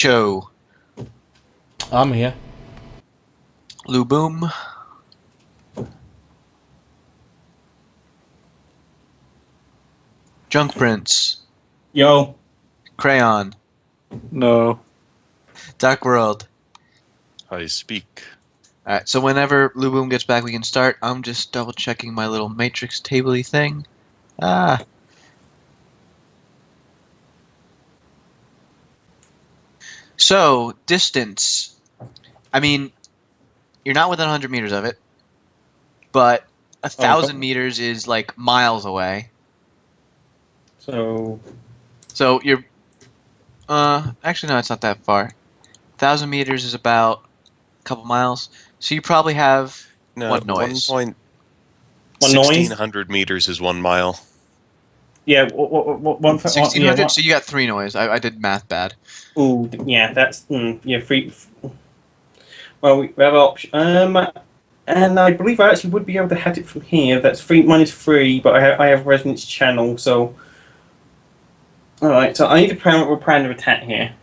Joe. I'm here. Lou Boom. Junk Prince. Yo. Crayon. No. Dark World. I speak. Alright, so whenever Lou Boom gets back, we can start. I'm just double checking my little matrix table-y thing. Ah. So, distance. I mean, you're not within 100 meters of it, but 1,000 meters is like miles away. So you're, actually no, it's not that far. 1,000 meters is about a couple miles. So you probably have No, what noise? 1,600 meters is 1 mile. yeah, one. 1,600. Yeah, So you got 3 noise. I did math bad. ooh, yeah, that's yeah, free. Well, we have an option. And I believe I actually would be able to hit it from here. That's 3 minus 3, but I have resonance channel. So, all right. So I need to plan of attack here.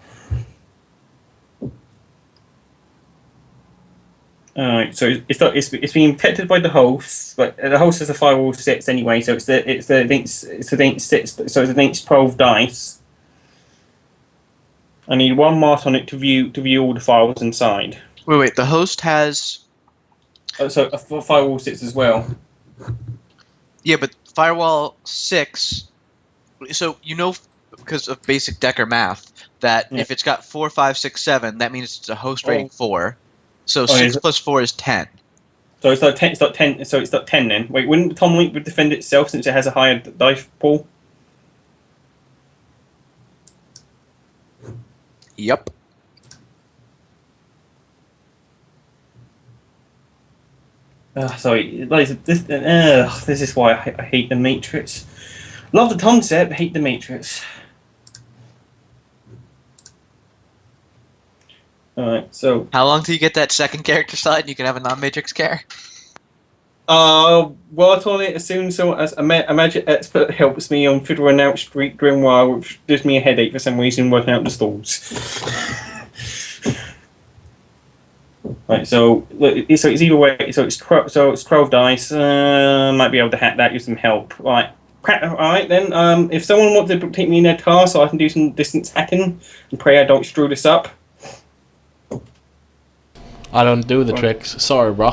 Alright, so it's being protected by the host, but the host has a firewall 6 anyway, so it's against 6, so it's against 12 dice. I need one mark on it to view all the files inside. Wait. The host has. So a firewall 6 as well. Yeah, but firewall 6. So because of basic Decker math, that if it's got 4, 5, 6, 7, that means it's a host rating 4. So 6 plus 4 is 10. So it's not 10. It's not 10. So it's not 10 then. Wait, wouldn't the Tom Link defend itself since it has a higher dice pool? Yep. Sorry, this is why I hate the Matrix. Love the concept, hate the Matrix. Alright, so. How long till you get that second character slide and you can have a non-matrix care? Work on it as soon as a magic expert helps me on figuring out Street Grimoire, which gives me a headache for some reason working out the stalls. Right, so it's either way. So it's 12 dice. Might be able to hack that. Use some help. Right. All right then. If someone wants to take me in their car so I can do some distance hacking and pray I don't screw this up. I don't do the tricks. Sorry, bro.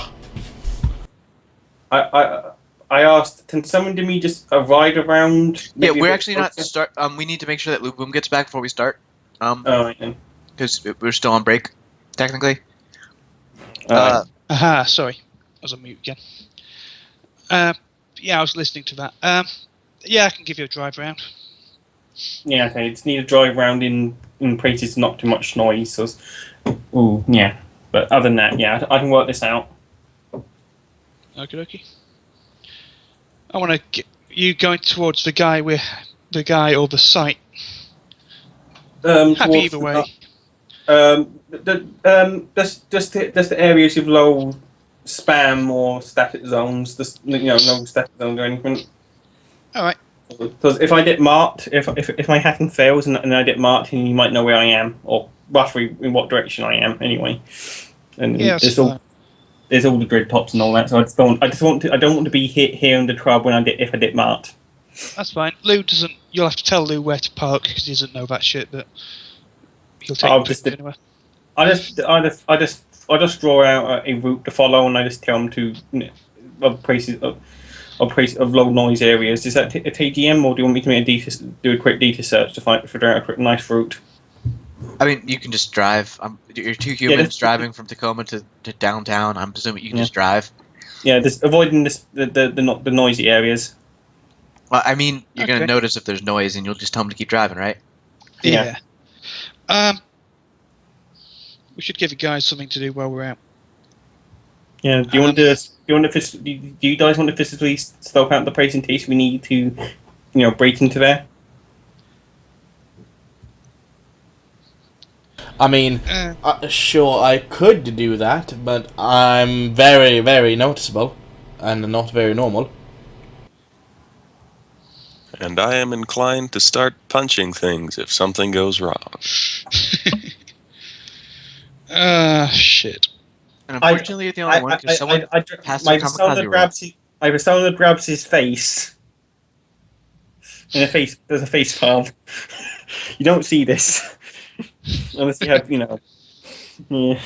I asked, can someone do me just a ride around? Yeah, we're actually not start. We need to make sure that Lou Boom gets back before we start. Because we're still on break, technically. Sorry, I was on mute again. Yeah, I was listening to that. Yeah, I can give you a drive around. Yeah, okay. Just need to drive around in places not too much noise. So, ooh, yeah. But other than that, yeah, I can work this out. Okie dokie. I want to get you going towards the guy or the site. Happy either way. Just the areas of low spam or static zones. No static zones or anything. All right. Because if I get marked, if my hacking fails and I get marked, then you might know where I am or roughly in what direction I am anyway. And yeah, there's all the grid tops and all that. So I don't want to be here in the trouble if I get marked. That's fine. Lou doesn't. You'll have to tell Lou where to park because he doesn't know that shit. But he'll take you anywhere. I just draw out a route to follow, and I just tell him to places of low noise areas. Is that a TGM, or do you want me to do a quick data search to figure out a quick nice route? I mean, you can just drive. You're 2 humans driving from Tacoma to downtown. I'm presuming you can just drive. Yeah, just avoiding the noisy areas. Well, I mean, you're going to notice if there's noise, and you'll just tell them to keep driving, right? Yeah. We should give you guys something to do while we're out. Yeah. Do you guys want to physically scope out the place in case we need to, break into there? I mean, sure, I could do that, but I'm very, very noticeable and not very normal. And I am inclined to start punching things if something goes wrong. Shit. And unfortunately, you're the only one because someone has my to kamikaze roll. persona grabs his face. There's a face palm. You don't see this unless you have, Yeah.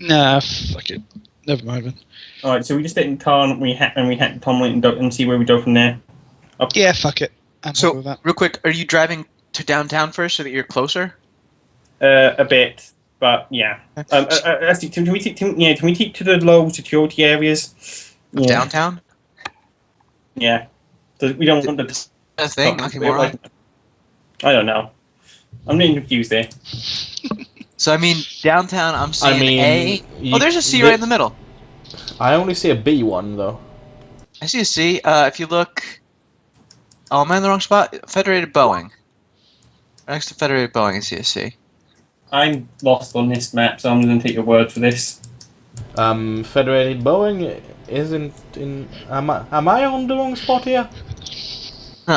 Nah, fuck it. Never mind then. All right, so we just hit in car and we hack Tom and see where we go from there. Yeah, fuck it. I'm happy So, with that. real quick, are you driving to downtown first so that you're closer? A bit, but yeah. Actually, can we keep to the low security areas? Of Yeah, downtown? yeah. So we don't want Is that a thing? the. Oxymoron? I don't know. I'm getting confused there. So, I mean, downtown, I'm seeing A. Oh, there's a C right in the middle. I only see a B one though. I see a C. If you look... Oh, am I in the wrong spot? Federated Boeing. Next to Federated Boeing, I see a C. I'm lost on this map, so I'm going to take your word for this. Federated Boeing isn't in. Am I on the wrong spot here?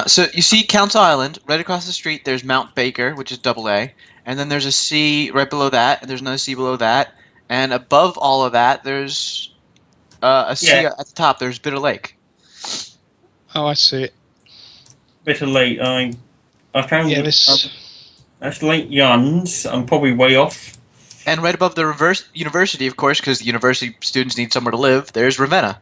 So you see Council Island, right across the street there's Mount Baker, which is double A, and then there's a C right below that, and there's another C below that, and above all of that there's a C Yeah. at the top, there's Bitter Lake. Oh, I see it. Bit of late. I found Yeah, this. that's late Jans. I'm probably way off. And right above the reverse university, of course, because the university students need somewhere to live, there's Ravenna.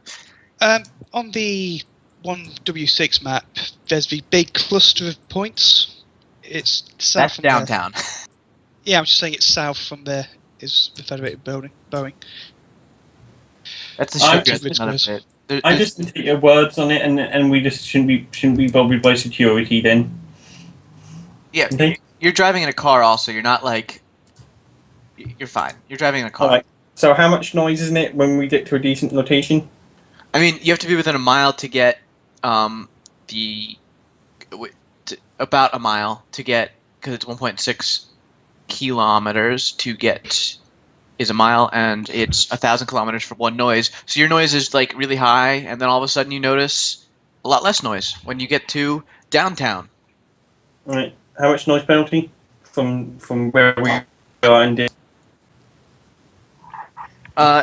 On the 1W6 map, there's the big cluster of points. It's south That's from there. downtown. Yeah, I'm just saying it's south from there is the Federated building, Boeing. That's the I'm shipyard, just- none of it. I just take your words on it, and we just shouldn't be bothered by security then. Yeah, Okay. you're driving in a car also, you're not like... You're fine. You're driving in a car. Alright. So how much noise isn't it when we get to a decent location? I mean, you have to be within a mile to get about a mile to get, because it's 1.6 kilometers to get is a mile, and it's 1,000 kilometers for one noise. So your noise is like really high, and then all of a sudden you notice a lot less noise when you get to downtown. Alright. How much noise penalty from where we are in this?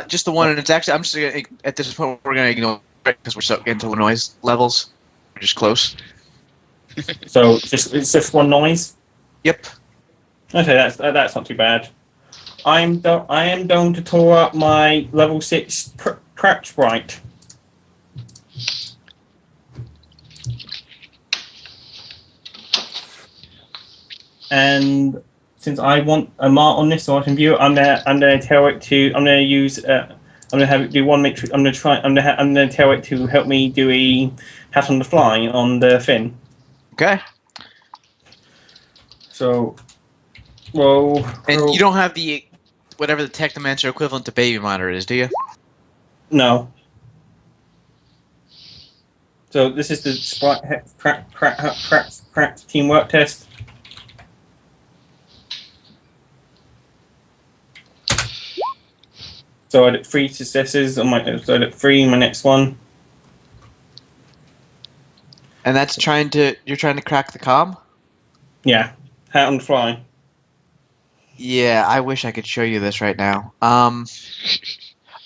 Just the one, and it's actually, I'm just gonna, at this point we're gonna ignore it because we're so into the noise levels. We're just close. So it's just one noise. Yep. Okay, that's not too bad. I am going to tore up my level 6 crack sprite. And since I want a mark on this so I can view it, I'm gonna tell it to. I'm gonna use. I'm gonna have it do one matrix. I'm gonna tell it to help me do a hat on the fly on the fin. Okay. So, well, And you don't have the whatever the Technomancer equivalent to Baby Monitor is, do you? no. So this is the sprite crack teamwork test. So I did 3 successes on my. So I did 3 in my next one. And that's you're trying to crack the comm? Yeah, hat on the fly. Yeah, I wish I could show you this right now. Oh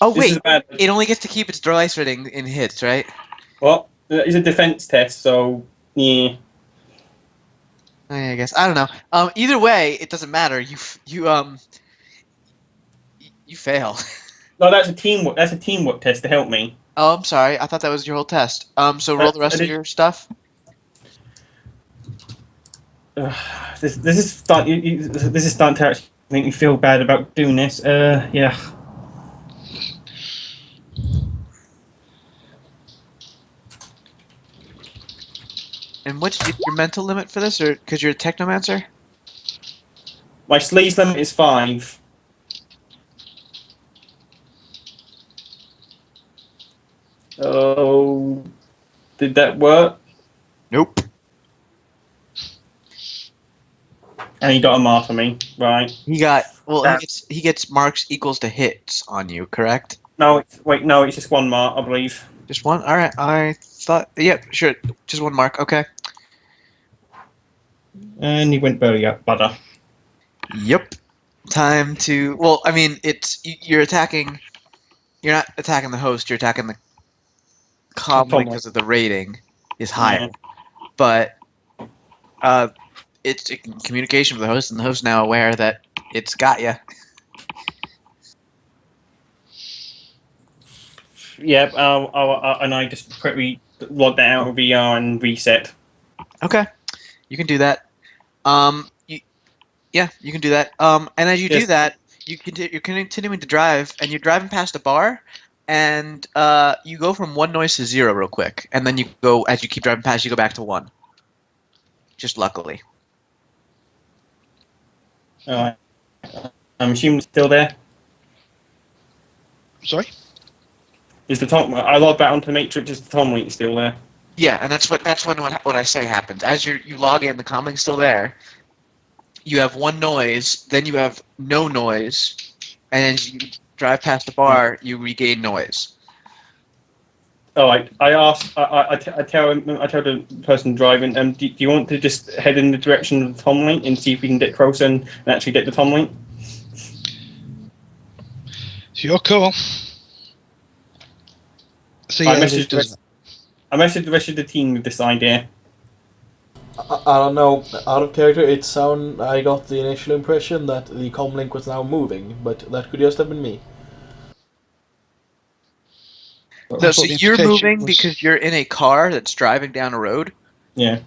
This wait, is bad. it only gets to keep its dice rating in hits, right? Well, it's a defense test, so yeah. I guess I don't know. Either way, it doesn't matter. You fail. No, that's a teamwork. That's a teamwork test to help me. Oh, I'm sorry. I thought that was your whole test. So roll the rest of your stuff. This is starting. This is starting to actually make me feel bad about doing this. Yeah. And what's your mental limit for this, or because you're a Technomancer? My sleaze limit is 5. Oh, did that work? Nope. And he got a mark for me, right? He gets marks equals to hits on you, correct? No, no, it's just 1 mark, I believe. Just one. All right. I thought. Yep. Sure. Just one mark. Okay. And he went belly up, butter. Yep. Time to. Well, I mean, you're attacking. You're not attacking the host. You're attacking the comm link Tom, because of the rating is higher. yeah. But it's in communication with the host, and the host now aware that it's got you. Yep, and I just quickly logged that out of VR and reset. Okay, you can do that. Yeah, you can do that. And as you do Yes. that, you're continuing to drive, and you're driving past a bar, and you go from one noise to zero real quick, and then you go as you keep driving past, you go back to one. Just luckily. Alright. I'm assuming it's still there. Sorry? Is the Tom? I logged back onto the Matrix. Is the Tom link still there? Yeah, and that's when what I say happens. As you log in, the comlink's still there. You have one noise, then you have no noise, and as you drive past the bar, you regain noise. All right. I asked. I tell him. I tell the person driving. Do you want to just head in the direction of the Tom link and see if we can get closer and actually get the Tom link? It's your call. So I yeah, messaged the rest of the team with this idea. I don't know. Out of character, I got the initial impression that the comlink was now moving, but that could just have been me. No, so thought the you're implication moving was- because you're in a car that's driving down a road. Yeah.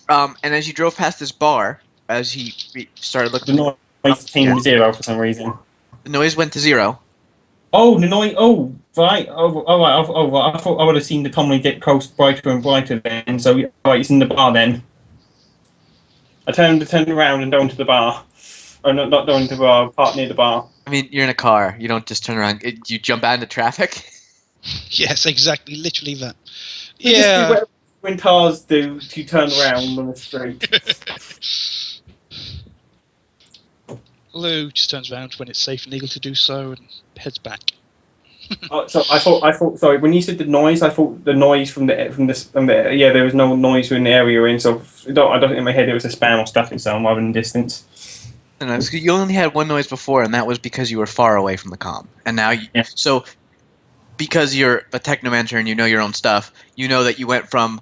And as you drove past this bar, as he started The looking, noise came Yeah. to zero for some reason. the noise went to zero. Oh, the noise. Oh, right. Right. Right. I thought I would have seen the Tom link get close, brighter and brighter then. So right, it's in the bar then. I turned around and down to the bar. Oh, no, not down to the bar. Part near the bar. I mean, you're in a car. You don't just turn around. You jump out into traffic. Yes, exactly, literally that. You just do Yeah. whatever when cars do to turn around on the street. Lou just turns around when it's safe and legal to do so and heads back. So I thought. Sorry, when you said the noise, I thought the noise from the. Yeah, there was no noise in the area, and so I don't think in my head it was a spam or static sound rather than distance. No, you only had one noise before, and that was because you were far away from the comm. And now, Yeah. So because you're a technomancer and you know your own stuff, you know that you went from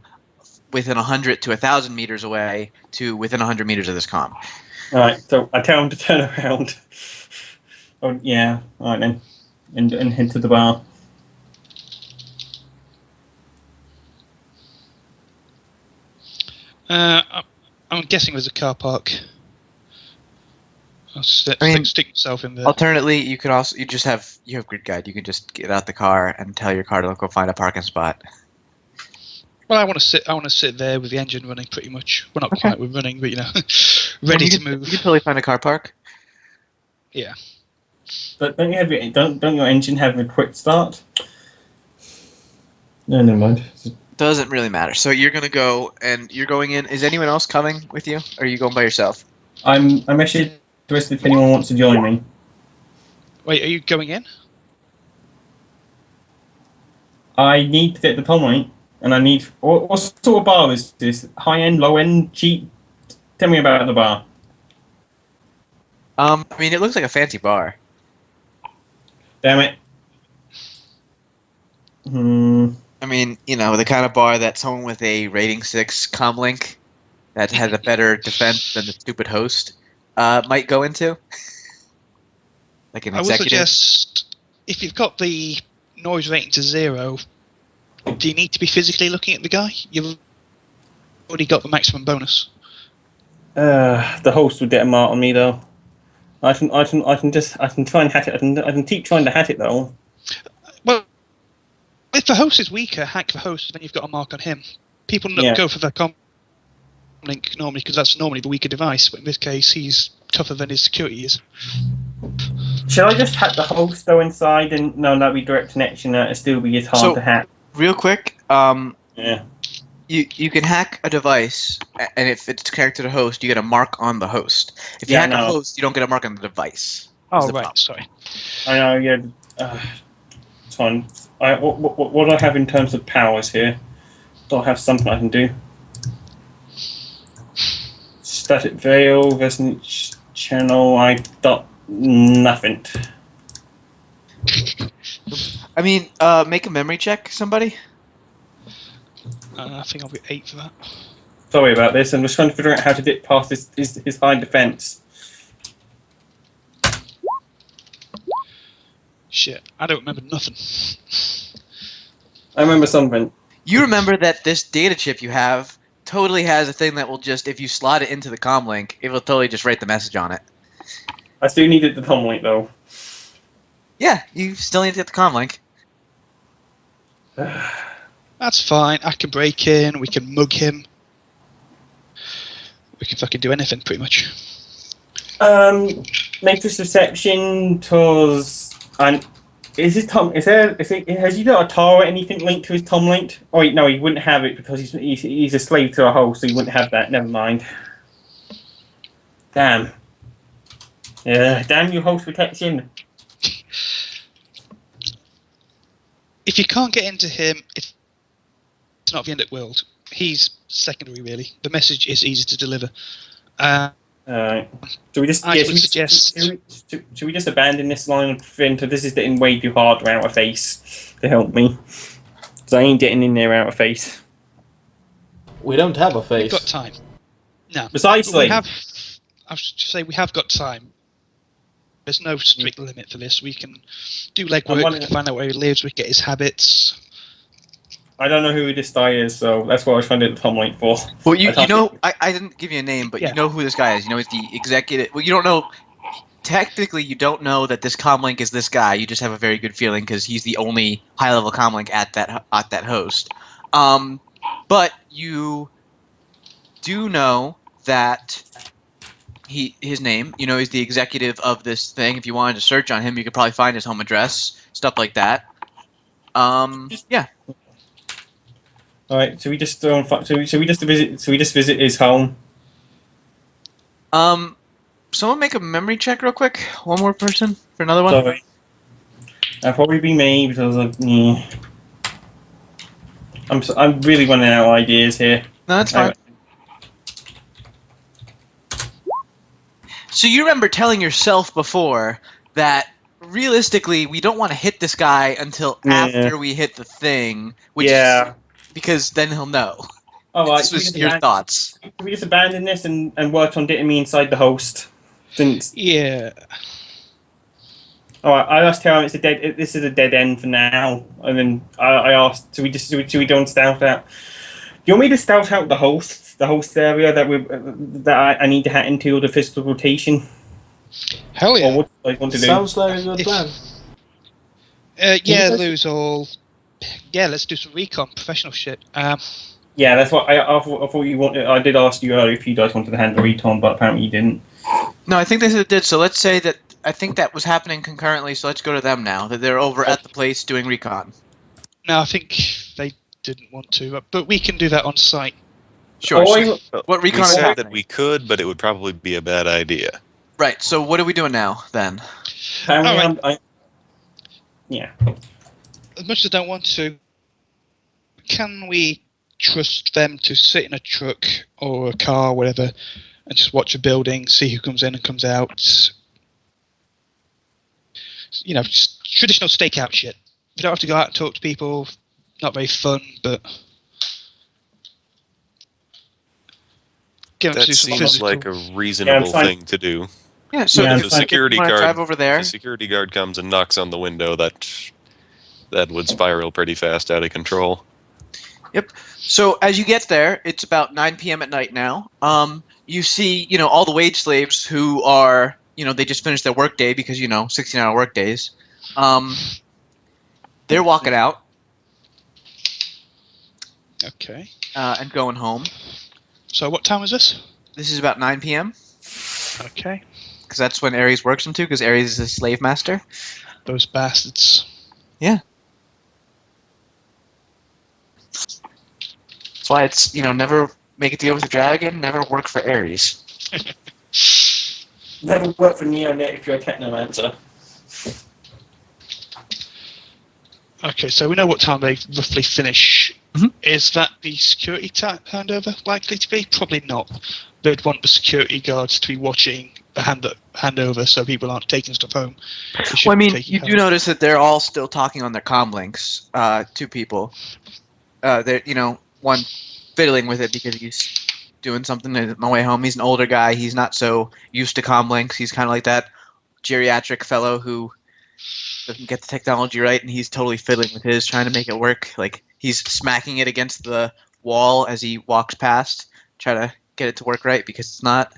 within 100 to 1,000 meters away to within 100 meters of this comm. All right, so I tell him to turn around. Oh yeah, all right then, and head to the bar. I'm guessing there's a car park. I'll stick myself in there. Alternately, you could also you have grid guide. You can just get out the car and tell your car to go find a parking spot. Well, I want to sit there with the engine running, pretty much. Well, not Okay. quite with running, but ready to move. You can totally find a car park. Yeah. But don't your engine have a quick start? No, never mind. Doesn't really matter. So you're gonna go and you're going in. Is anyone else coming with you? Or are you going by yourself? I messaged the rest if anyone wants to join me. Wait, are you going in? I need to get the Tom link, and I need. What sort of bar is this? High end, low end, cheap? Tell me about the bar. I mean, it looks like a fancy bar. Damn it. I mean, the kind of bar that someone with a rating 6 comlink that has a better defense than the stupid host might go into. Like an I would executive. suggest if you've got the noise rating to 0, do you need to be physically looking at the guy? You've already got the maximum bonus. The host would get a mark on me though. I can try and hack it. I can keep trying to hack it though. Well, if the host is weaker, hack the host, then you've got a mark on him. People Yeah. go for the com link normally because that's normally the weaker device, but in this case, he's tougher than his security is. Shall I just hack the host though inside? And no, that'd be direct connection. It'd still be as hard So- to hack. Real quick, Yeah. you can hack a device, and if it's connected to the host, you get a mark on the host. If you Yeah, I hack a know. host, you don't get a mark on the device. Oh, the right, problem. sorry. I know. Yeah. It's fine. What do I have in terms of powers here? Do I have something I can do? Static Veil, Resonance Channel, I got nothing. I mean, make a memory check, somebody. I think I'll be 8 for that. Sorry about this, I'm just trying to figure out how to get past his high defense. Shit, I don't remember nothing. I remember something. You remember that this data chip you have totally has a thing that will just, if you slot it into the comm link, it will totally just write the message on it. I still needed the Tom link though. Yeah, you still need to get the comm link. That's fine. I can break in. We can mug him. We can fucking do anything, pretty much. Matrix Deception, cause is his Tom? Has he got a tar or anything linked to his Tom link? Oh wait, no, he wouldn't have it because he's a slave to a host, so he wouldn't have that. Never mind. Damn. Yeah, damn you, host protection. If you can't get into him, it's not the end of the world. He's secondary, really. The message is easy to deliver. Alright. Should we just should we just abandon this line of thing? This is getting way too hard to outer face to help me. Because I ain't getting in there outer face. We don't have a We've face. got time. No. Precisely. We have. I should say we have got time. There's no strict limit for this. We can do legwork. We can find out where he lives. We can get his habits. I don't know who this guy is, so that's what I was trying to get the Tom link for. Well, you know, I didn't give you a name, but Yeah. you know who this guy is. You know he's the executive. Well, you don't know. Technically, you don't know that this comlink is this guy. You just have a very good feeling because he's the only high-level comlink at that host. But you do know that his name. You know he's the executive of this thing. If you wanted to search on him, you could probably find his home address, stuff like that. Yeah. All right, so we just visit his home. Someone make a memory check real quick. One more person for another one. Sorry, that'll probably be me because I'm really running out of ideas here. No, that's fine. So you remember telling yourself before that realistically we don't want to hit this guy until after we hit the thing, which is because then he'll know. All right, This was your thoughts. Can we just abandon this and work on getting me inside the host? Since Yeah. all right, I asked Karen, this is a dead end for now, and then I asked, should we don't stealth out? Do you want me to stealth out the host area that I need to hack into, or the physical rotation? Hell yeah. Or what do I want to do? Sounds like a good plan. Yeah, lose all. Yeah, let's do some recon, professional shit. Yeah, that's what I thought you wanted. I did ask you earlier if you guys wanted to handle recon, but apparently you didn't. No, I think they said it did. So let's say that I think that was happening concurrently. So let's go to them now. That they're over at the place doing recon. No, I think they didn't want to, but we can do that on site. Sure. Oh, So what recon We is said happening? that we could, but it would probably be a bad idea. Right. So what are we doing now then? apparently yeah. As much as I don't want to, can we trust them to sit in a truck or a car, whatever, and just watch a building, see who comes in and comes out? You know, just traditional stakeout shit. You don't have to go out and talk to people. Not very fun, but get them to That do some seems physical. like a reasonable thing to do. Yeah. So Yeah, if If a security you wanna guard, drive over there. if a security guard comes and knocks on the window, that would spiral pretty fast out of control. So as you get there, it's about 9 p.m. at night now. You see, all the wage slaves who are, they just finished their workday because 16-hour work days. They're walking out Okay. and going home. So what time is this? This is about 9 p.m. Okay. because that's when Ares works them to. Because Ares is a slave master. Those bastards. That's why it's never make a deal with the dragon, never work for Ares. Never work for Neonet if you're a technomancer. Okay, so we know what time they roughly finish Is that the security handover likely to be? Probably not. They'd want the security guards to be watching the handover so people aren't taking stuff home. Well, I mean, you do notice that they're all still talking on their comm links. Two people. They're one fiddling with it because he's doing something on the way home. He's an older guy. He's not so used to comm links. He's kind of like that geriatric fellow who doesn't get the technology right, and he's totally fiddling with his, trying to make it work. Like he's smacking it against the wall as he walks past, trying to get it to work right because it's not.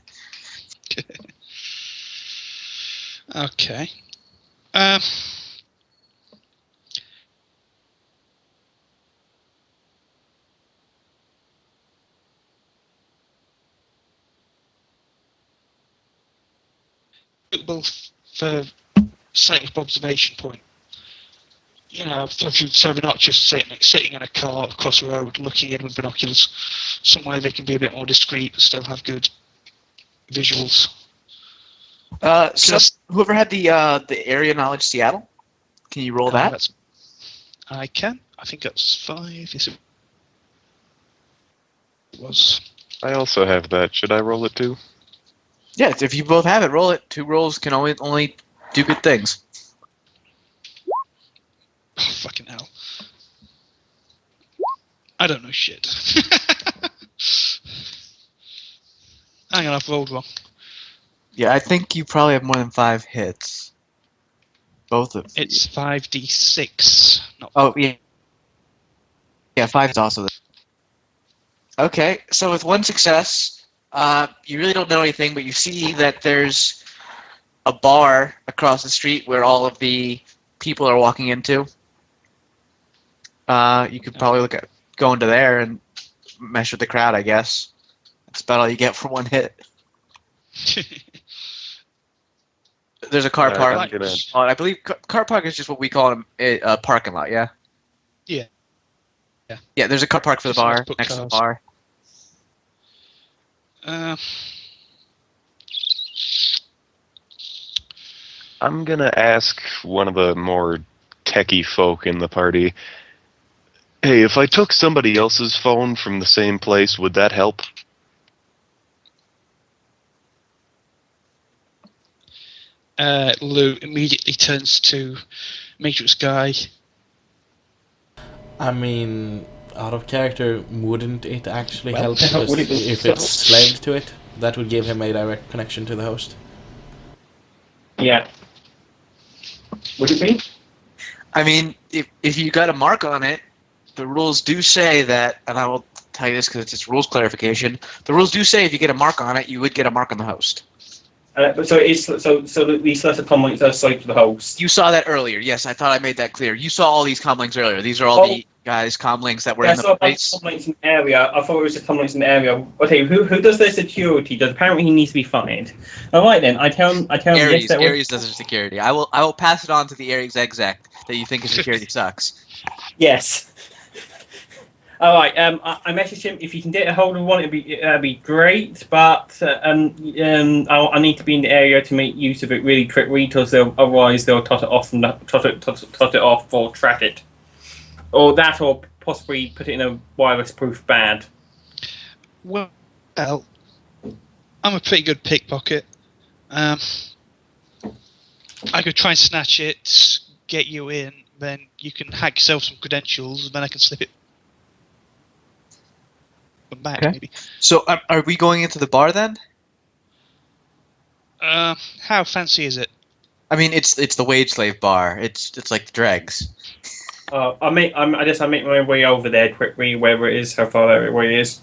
Okay. Suitable for safe observation point. So they're not just sitting in a car across the road looking in with binoculars. Somewhere they can be a bit more discreet but still have good visuals. So whoever had the area knowledge Seattle, can you roll that? I can. I think that's 5. Yes, it was. I also have that. Should I roll it too? Yeah, if you both have it, roll it. 2 rolls can only do good things. Oh, fucking hell. I don't know shit. Hang on, I've rolled wrong. Yeah, I think you probably have more than 5 hits. Both of you. It's 5d6. Not Oh, yeah. Yeah, 5 is also there. Okay, so with 1 success, you really don't know anything, but you see that there's a bar across the street where all of the people are walking into. You could probably look at going to there and mess with the crowd, I guess. That's about all you get for 1 hit. There's a car park. I believe car park is just what we call a parking lot, yeah? Yeah. Yeah, there's a car park for the bar, next to the bar. I'm gonna ask one of the more techie folk in the party, hey, if I took somebody else's phone from the same place, would that help? Lou immediately turns to Matrix Guy. I mean, out of character, wouldn't it actually Well, help would it be- if it's slaved to it? That would give him a direct connection to the host. Yeah. Would it be? I mean, if you got a mark on it, the rules do say that, and I will tell you this because it's just rules clarification. The rules do say if you get a mark on it, you would get a mark on the host. So it's so these letter comments are saved to the host. You saw that earlier. Yes, I thought I made that clear. You saw all these comlinks earlier. These are all the guys' comlinks that were in the place. Comments in the area. I thought it was the comments in the area. Okay, who does their security? Does apparently he needs to be fired. All right then. I tell him. Aries, yes, Aries does their security. I will pass it on to the Aries exec that you think his security sucks. Yes. All right. I messaged him. If you can get a hold of one, it'd be great. But I need to be in the area to make use of it really quickly, because otherwise they'll tot it off or track it, or that, or possibly put it in a wireless-proof bag. Well, I'm a pretty good pickpocket. I could try and snatch it, get you in, then you can hack yourself some credentials, and then I can slip it back, Okay. maybe. So are we going into the bar then? How fancy is it? I mean, it's the wage slave bar. It's like the dregs. I make my way over there quickly, wherever it is, how far that way is.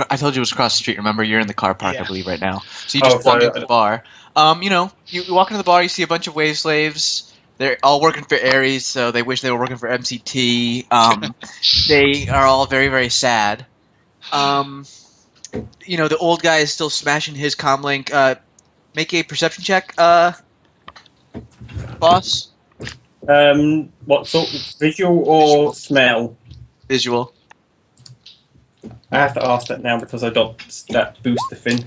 I told you it was across the street. Remember, you're in the car park, Yeah. I believe, right now. So you just walk into the bar. You walk into the bar, you see a bunch of wage slaves. They're all working for Aries, so they wish they were working for MCT. They are all very, very sad. The old guy is still smashing his comlink. Make a perception check, boss. What sort of visual or smell? Visual. I have to ask that now because I got that booster thing.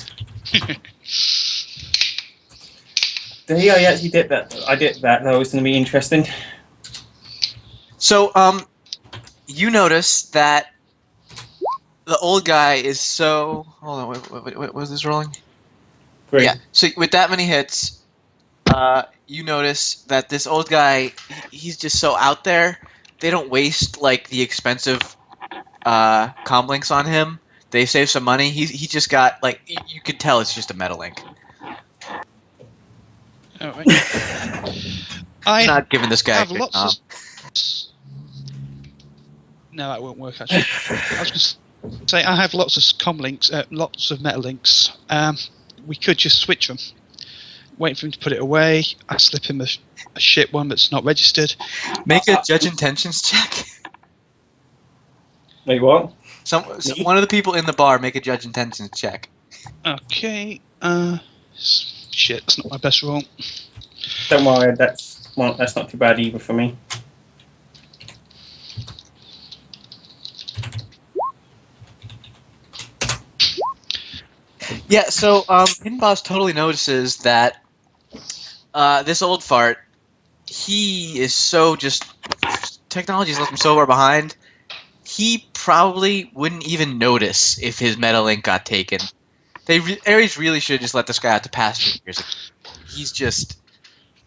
Yeah, I actually did that. I did that. That was going to be interesting. So, you notice that the old guy is so. Hold on, what was this rolling? Great. Yeah. So with that many hits, you notice that this old guy, he's just so out there. They don't waste like the expensive comm links on him. They save some money. He just got like you could tell it's just a meta link. All right. I Not giving this guy a have good lots comm. of. No, that won't work actually. I was going to say I have lots of comm links, lots of meta links. We could just switch them. Wait for him to put it away. I slip him a shit one that's not registered. Make a judge intentions check. Wait, what? One of the people in the bar make a judge intentions check. Okay. Shit, that's not my best roll. Don't worry, that's not too bad either for me. Yeah, so Hidden Boss totally notices that this old fart, he is so just technology's left him so far behind. He probably wouldn't even notice if his Metalink got taken. Ares really should just let this guy out to pasture years. He's just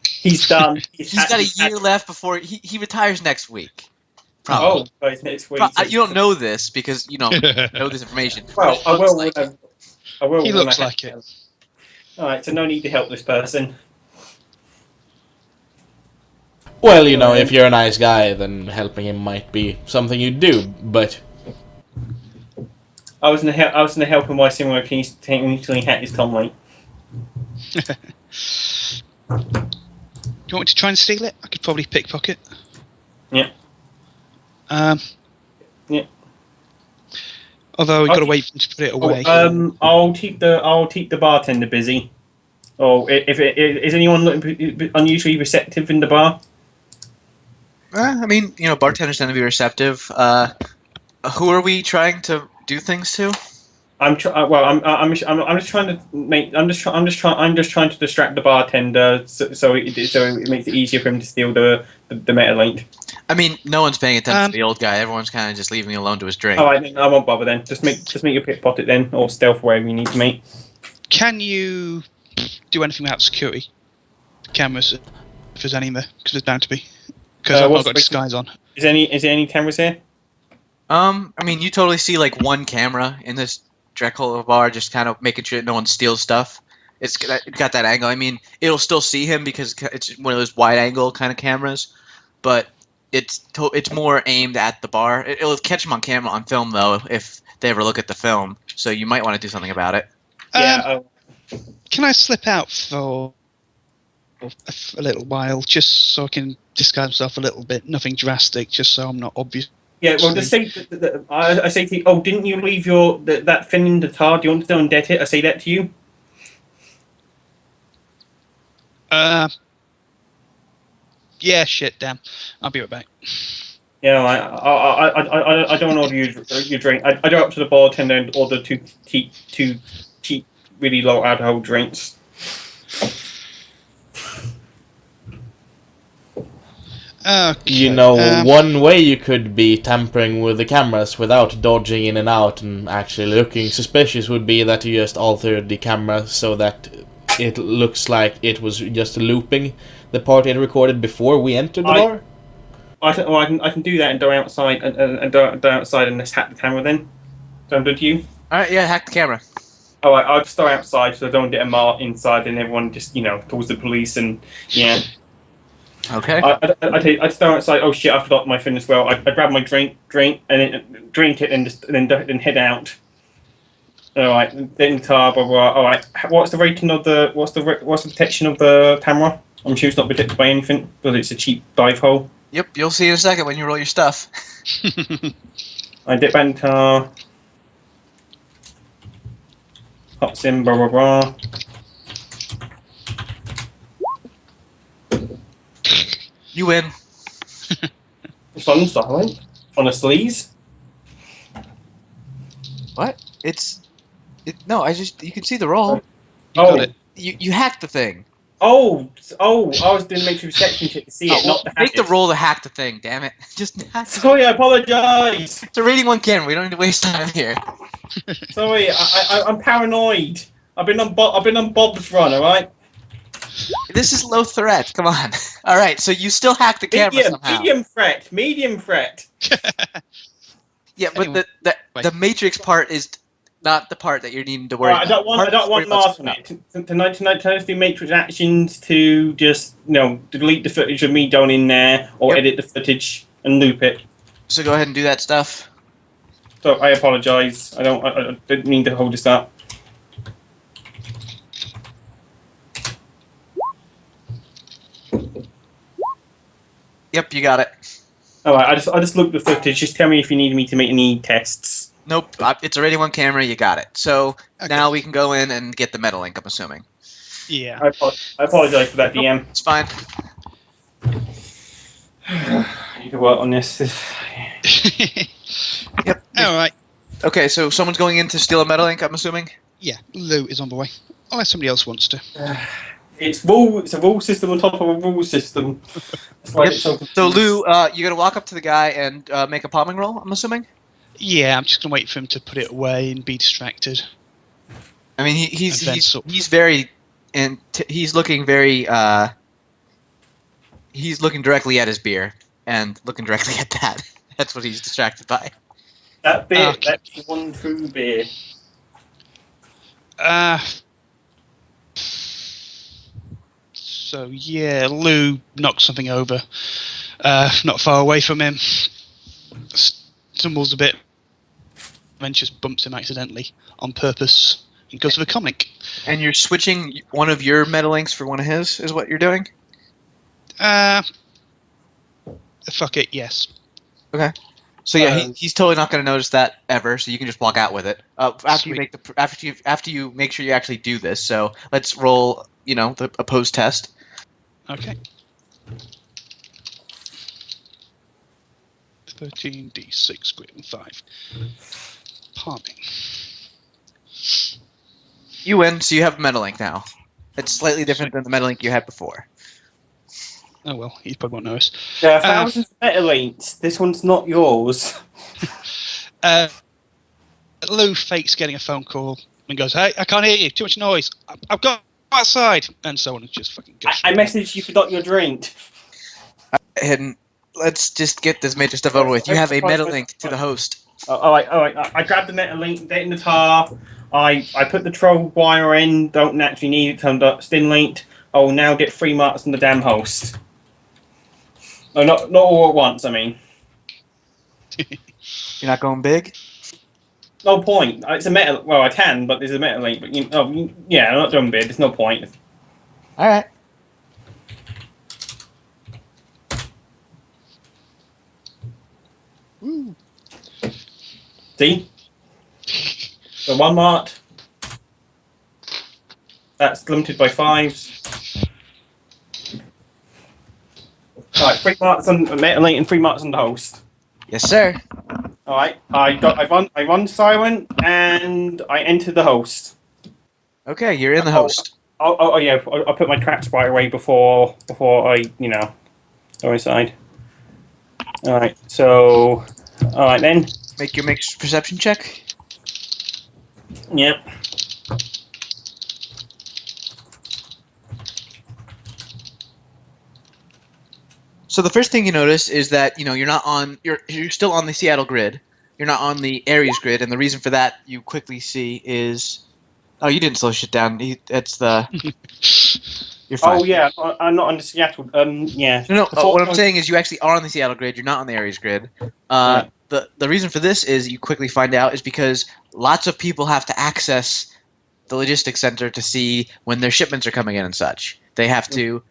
He's done. he's got a year left before he retires next week. Oh, Probably. so it's next week. You don't know this because you don't know this information. Well, But I it looks will. like it. I will. He when looks I like it. All right, so no need to help this person. Well, you know, if you're a nice guy, then helping him might be something you do, but... I was gonna help him while someone technically hacked his Tom Link. Do you want me to try and steal it? I could probably pickpocket. Yeah. Yeah. Although we've got to wait for him to put it away. I'll keep the bartender busy. Oh, is anyone looking unusually receptive in the bar? I mean, bartenders tend to be receptive. Who are we trying to do things to? I'm just trying to distract the bartender so it makes it easier for him to steal the Metalink. I mean, no one's paying attention to the old guy. Everyone's kind of just leaving him alone to his drink. All right, I won't bother then. Just make your pickpocket then, or stealth, wherever you need to make. Can you do anything without security cameras? If there's any there, because there's bound to be. Because I've not got disguise on. Is there any cameras here? I mean, you totally see like one camera in this Dracula bar, just kind of making sure that no one steals stuff. It's got that angle. I mean, it'll still see him because it's one of those wide angle kind of cameras, but it's more aimed at the bar. It'll catch him on camera on film though if they ever look at the film. So you might want to do something about it. Yeah. Can I slip out for a little while, just so I can disguise myself a little bit? Nothing drastic, just so I'm not obvious. Yeah, well, just say I say to you, oh, didn't you leave that thing in the tar? Do you want to go and get it? I say that to you. Yeah, shit, damn. I'll be right back. Yeah, I don't order your drink. I go up to the bartender and order two cheap, really low alcohol drinks. Okay, You know, one way you could be tampering with the cameras without dodging in and out and actually looking suspicious would be that you just altered the camera so that it looks like it was just looping the part it recorded before we entered the bar. I can do that and go outside and go outside and just hack the camera then. Sound good to you? All right, yeah, hack the camera. All right, I'll just go outside so I don't get a mark inside and everyone just calls the police and yeah. Okay. I just go outside. Oh shit! I forgot my thing as well. I grab my drink, and then drink it, and then head out. All right, then tar. Blah, blah. All right. What's the rating of the? What's the protection of the camera? I'm sure it's not protected by anything, but it's a cheap dive hole. Yep, you'll see in a second when you roll your stuff. I dip and tar. Hops in. Blah blah blah. You win. Fun silent on a sleaze. What? No, you can see the roll. got it. You hacked the thing. I was doing the matrix perception check to see it, not to hack make the it. roll to hack the thing. Damn it! Just Sorry, I apologise. it's a rating 1 camera. We don't need to waste time here. Sorry, I'm paranoid. I've been on Bob's run, all right. This is low threat. Come on. All right. So you still hack the camera somehow. Medium threat. Yeah, but Anyway, the matrix part is not the part that you're needing to All worry right, about. I don't want Mars on it. Tonight, do matrix actions to just delete the footage of me down in there, or Yep. edit the footage and loop it. So go ahead and do that stuff. So I apologise. I didn't mean to hold this up. Yep, you got it. All right, I just looked at the footage. Just tell me if you need me to make any tests. Nope, it's a rating 1 camera. You got it. So Okay. now we can go in and get the meta link. I'm assuming Yeah. I apologise for that, DM. it's fine. I need to work on this. Yep. All right. Okay, so someone's going in to steal a meta link. I'm assuming. Yeah, Lou is on the way. Unless somebody else wants to. It's a rule system on top of a rule system. That's why Yep. it's so So confused. Lou, you're gonna walk up to the guy and make a palming roll. I'm assuming. Yeah, I'm just gonna wait for him to put it away and be distracted. I mean, And then he's very, and he's looking very. He's looking directly at his beer and looking directly at that. That's what he's distracted by. That bit, Okay. that's one true beer. So yeah, Lou knocks something over, not far away from him. Stumbles a bit, then just bumps him accidentally on purpose and goes to the comic. And you're switching one of your meta links for one of his, is what you're doing? Fuck it, yes. Okay. So yeah, he's totally not going to notice that ever. So you can just walk out with it. After you Sweet. make after you make sure you actually do this. So let's roll. The opposed test. Okay. 13d6 greater than 5. Palming. You win. So you have a meta link now. It's slightly different than the meta link you had before. Oh well, he probably won't notice. There are thousands of meta links. This one's not yours. Lou fakes getting a phone call and goes, "Hey, I can't hear you. Too much noise. I've got outside," and so on. And just fucking goes. I messaged you forgot your drink. And let's just get this major stuff over with. You have a meta link to the host. All right. I grabbed the meta link, get in the tar. I put the troll wire in. Don't naturally need it. Turned up. Still linked. I will now get 3 marks on the damn host. No, not all at once. I mean, You're not going big. no point. It's a meta. Well, I can, but there's a meta link. But yeah, I'm not doing bid. There's no point. All right. Woo. See, so 1 mark. That's limited by 5s. All right, 3 marks on the meta link and 3 marks on the host. Yes, sir. All right, I run silent and I enter the host. Okay, you're in the host. Oh yeah, I put my trap spy away before I go inside. All right, so all right then. Make your mixed perception check. Yep. So the first thing you notice is that you're not on you're still on the Seattle grid. You're not on the Aries grid, and the reason for that you quickly see is you didn't slow shit down. It's the you're fine. Oh yeah, I'm not on the Seattle. Yeah. No. What I'm saying is you actually are on the Seattle grid. You're not on the Aries grid. Right. The reason for this is you quickly find out is because lots of people have to access the logistics center to see when their shipments are coming in and such. They have to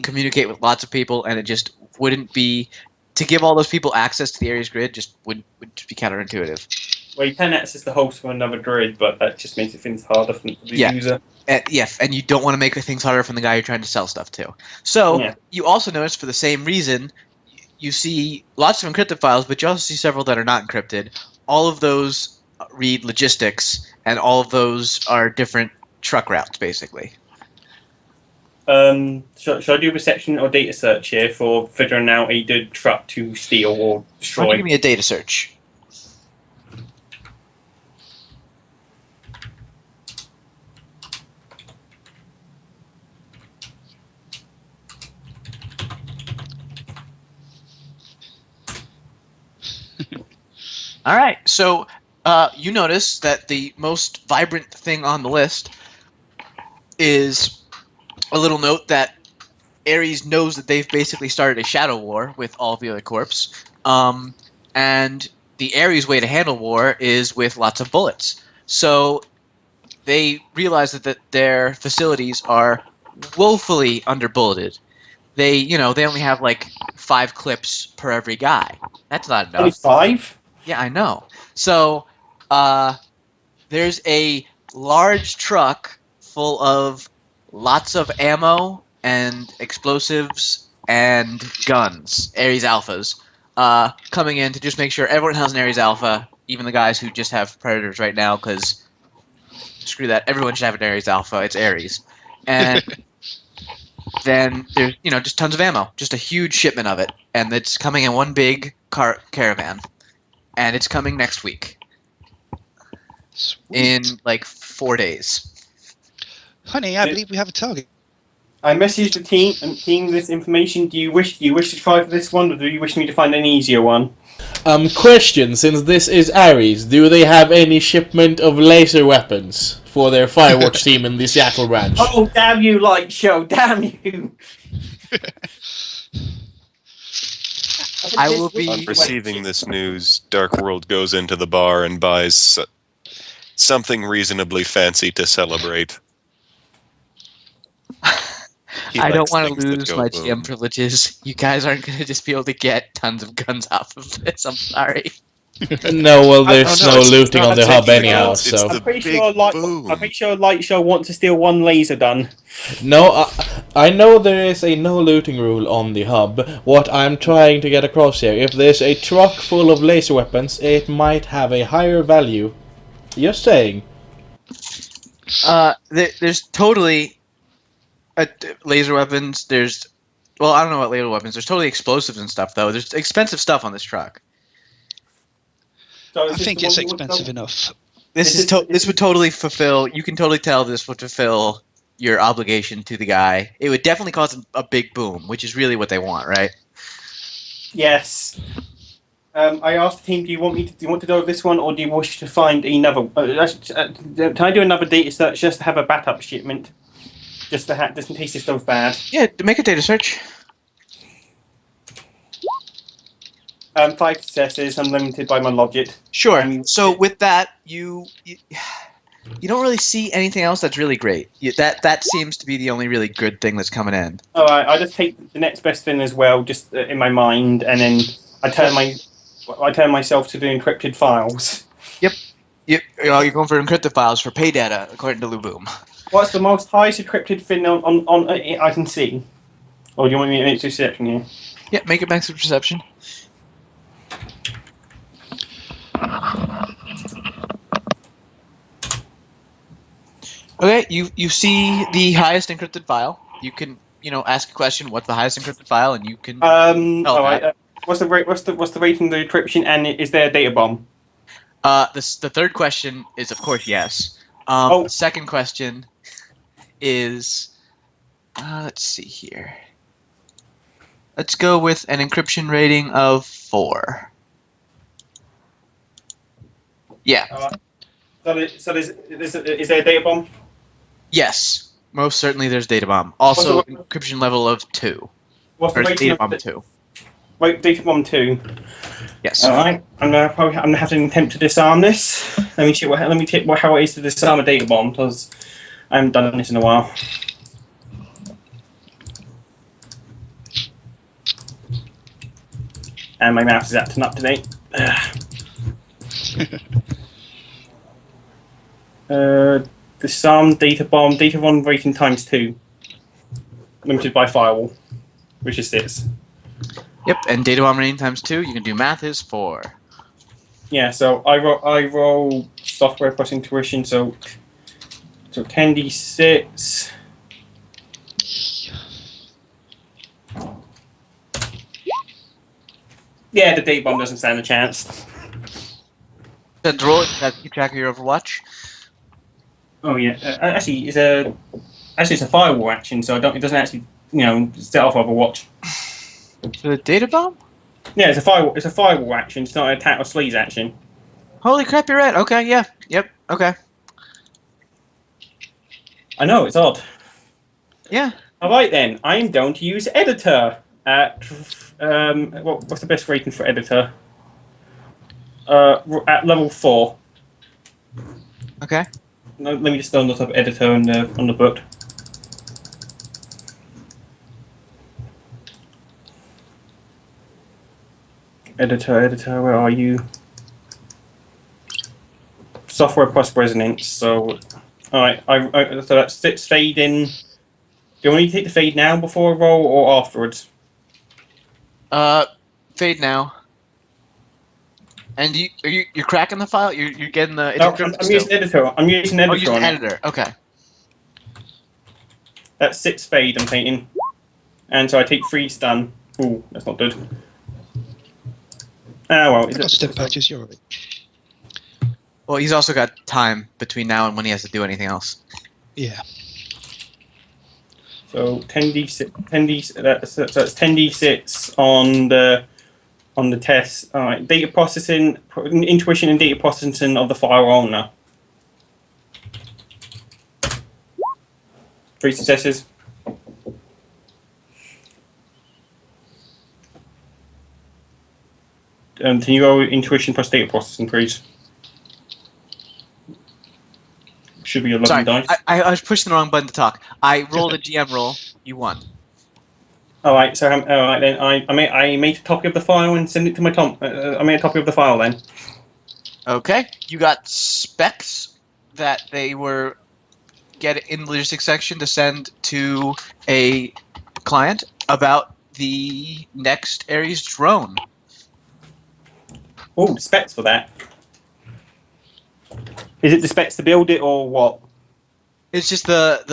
communicate with lots of people, and it just wouldn't be to give all those people access to the Aries grid. Just would just be counterintuitive. Well, you can access the host from another grid, but that just makes things harder for the user. And you don't want to make things harder from the guy you're trying to sell stuff to. So Yeah. you also notice for the same reason, you see lots of encrypted files, but you also see several that are not encrypted. All of those read logistics, and all of those are different truck routes, basically. Should I do reception or data search here for figuring out a good truck to steal or Why don't you destroy? give me a data search? All right. So you notice that the most vibrant thing on the list is a little note that Ares knows that they've basically started a shadow war with all of the other corps. And the Ares way to handle war is with lots of bullets. So they realize that their facilities are woefully underbulleted. They only have like 5 clips per every guy. That's not Only enough. 5? Yeah, I know. So, there's a large truck full of lots of ammo and explosives and guns, Ares Alphas, coming in to just make sure everyone has an Ares Alpha, even the guys who just have Predators right now, because screw that, everyone should have an Ares Alpha. It's Ares. And then there's just tons of ammo, just a huge shipment of it, and it's coming in one big caravan, and it's coming next week Sweet. in like 4 days. Honey, I believe we have a target. I messaged the team this information. Do you wish to try for this one, or do you wish me to find an easier one? Question, since this is Ares, do they have any shipment of laser weapons for their Firewatch team in the Seattle branch? Oh, damn you, Light Show! Damn you! I will be- On receiving this news, Dark World goes into the bar and buys something reasonably fancy to celebrate. He I don't likes want to things that lose go my boom. GM privileges. You guys aren't going to just be able to get tons of guns off of this. I'm sorry. No, well, there's Oh, no it's looting not on the taking hub the anyhow, guns, it's so... the I'm pretty big sure boom. Light Show wants to steal one laser gun. No, I know there is a no looting rule on the hub. What I'm trying to get across here, if there's a truck full of laser weapons, it might have a higher value. Just saying. There's totally laser weapons. Well, I don't know about laser weapons. There's totally explosives and stuff, though. There's expensive stuff on this truck. So I think it's expensive enough. This would totally fulfill. You can totally tell this would fulfill your obligation to the guy. It would definitely cause a big boom, which is really what they want, right? Yes. I asked the team, do you want to go with this one, or do you wish to find another? Can I do another data search just to have a backup shipment, just in case this goes bad? Yeah, make a data search. 5 successes. I'm limited by my logic. Sure. So with that, you don't really see anything else that's really great. That seems to be the only really good thing that's coming in. All right, I just take the next best thing as well, just in my mind, and then I turn myself to the encrypted files. You're going for encrypted files for pay data, according to Luboom. What's the most highest encrypted thing on I can see? Or do you want me to make perception here? Yeah, make it max perception. Okay, you see the highest encrypted file. You can ask a question. What's the highest encrypted file? And you can. All right. What's the rating of the encryption, and is there a data bomb? The third question is of course yes. The second question is, let's see here. Let's go with an encryption rating of 4. Yeah. So is there a data bomb? Yes. Most certainly there's data bomb. Also encryption level of 2. What's the Or rating data of bomb 2. Wait, data bomb 2. Yes. All right. I'm gonna have to attempt to disarm this. Let me check how it is to disarm a data bomb, because I haven't done this in a while. And my mouse is acting up today. Disarm data bomb rating times 2. Limited by firewall, which is this. Yep, and data bomb rating times 2, you can do math, is 4. Yeah, so I roll software plus intuition, so 10d6 Yeah, the date bomb doesn't stand a chance. Then roll it. That keep track of your Overwatch. Oh yeah, actually, it's a firewall action, so it doesn't actually set off Overwatch. The data bomb. Yeah, it's a firewall. It's a firewall action. It's not an attack or sleaze action. Holy crap! You're right. Okay. Yeah. Yep. Okay. I know it's odd. Yeah. All right then, I'm going to use editor at what's the best rating for editor? At level 4. Okay. No, let me just look up editor on the book. Editor, where are you? Software plus resonance. So, all right, so that's fade in. Do you want me to take the fade now before I roll or afterwards? Fade now. And you're cracking the file. You're getting the. It's No, encrypted I'm still. using editor. I'm using editor Oh, you're on using it. editor. Okay. That's 6 fade I'm taking, and so I take 3 stun. Ooh, that's not good. Ah well, I got stim patches. You're right. Well, he's also got time between now and when he has to do anything else. Yeah. So 10d6. That's 10d6 on the test. All right, data processing, intuition, and data processing of the file owner. 3 successes. Can you go intuition plus data processing, please? Should be a lovely Sorry, dice. I was pushing the wrong button to talk. I rolled a GM roll. You won. All right, so all right then. I made a copy of the file and send it to my Tom. I made a copy of the file then. Okay. You got specs that they were getting in the logistics section to send to a client about the next Ares drone. Oh, specs for that. Is it the specs to build it or what? It's just it's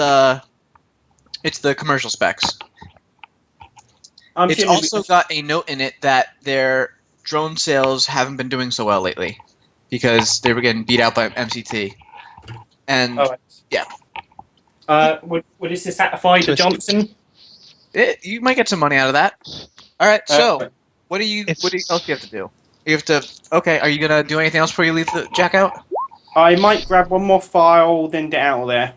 the commercial specs. I'm It's assuming also got a note in it that their drone sales haven't been doing so well lately because they were getting beat out by MCT. And All right. yeah. Would this satisfy the Johnson? You might get some money out of that. All right. So, Right. what else do you have to do? You have to. Okay. Are you gonna do anything else before you leave the jack out? I might grab one more file, then get out of there.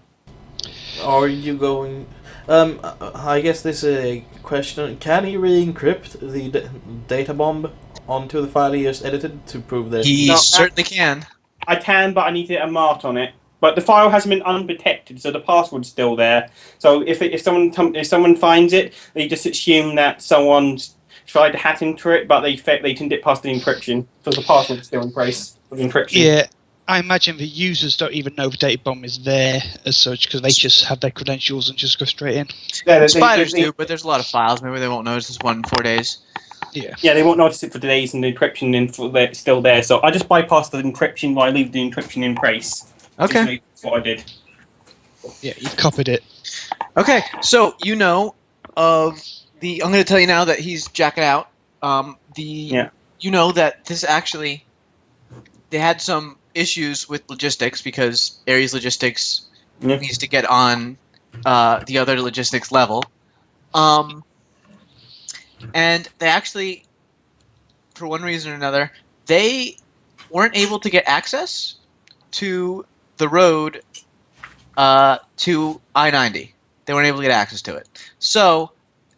Are you going? I guess this is a question. Can he re-encrypt the data bomb onto the file he just edited to prove that? He No, certainly can. I can, but I need to get a mark on it. But the file hasn't been unprotected, so the password's still there. So if someone finds it, they just assume that someone's tried to hack into it, but they didn't get past the encryption, so the password's still in place with the encryption. Yeah. I imagine the users don't even know the data bomb is there as such because they just have their credentials and just go straight in. Yeah, Spiders do, but there's a lot of files. Maybe they won't notice this one in 4 days. Yeah. Yeah, they won't notice it for days, and the encryption it's still there. So I just bypass the encryption while I leave the encryption in place. Okay. That's what I did. Yeah, you've copied it. Okay. So you know of the. I'm going to tell you now that he's jacking out. You know that this actually. They had some issues with logistics because Ares Logistics needs to get on the other logistics level. And they actually, for one reason or another, they weren't able to get access to the road to I-90. They weren't able to get access to it. So,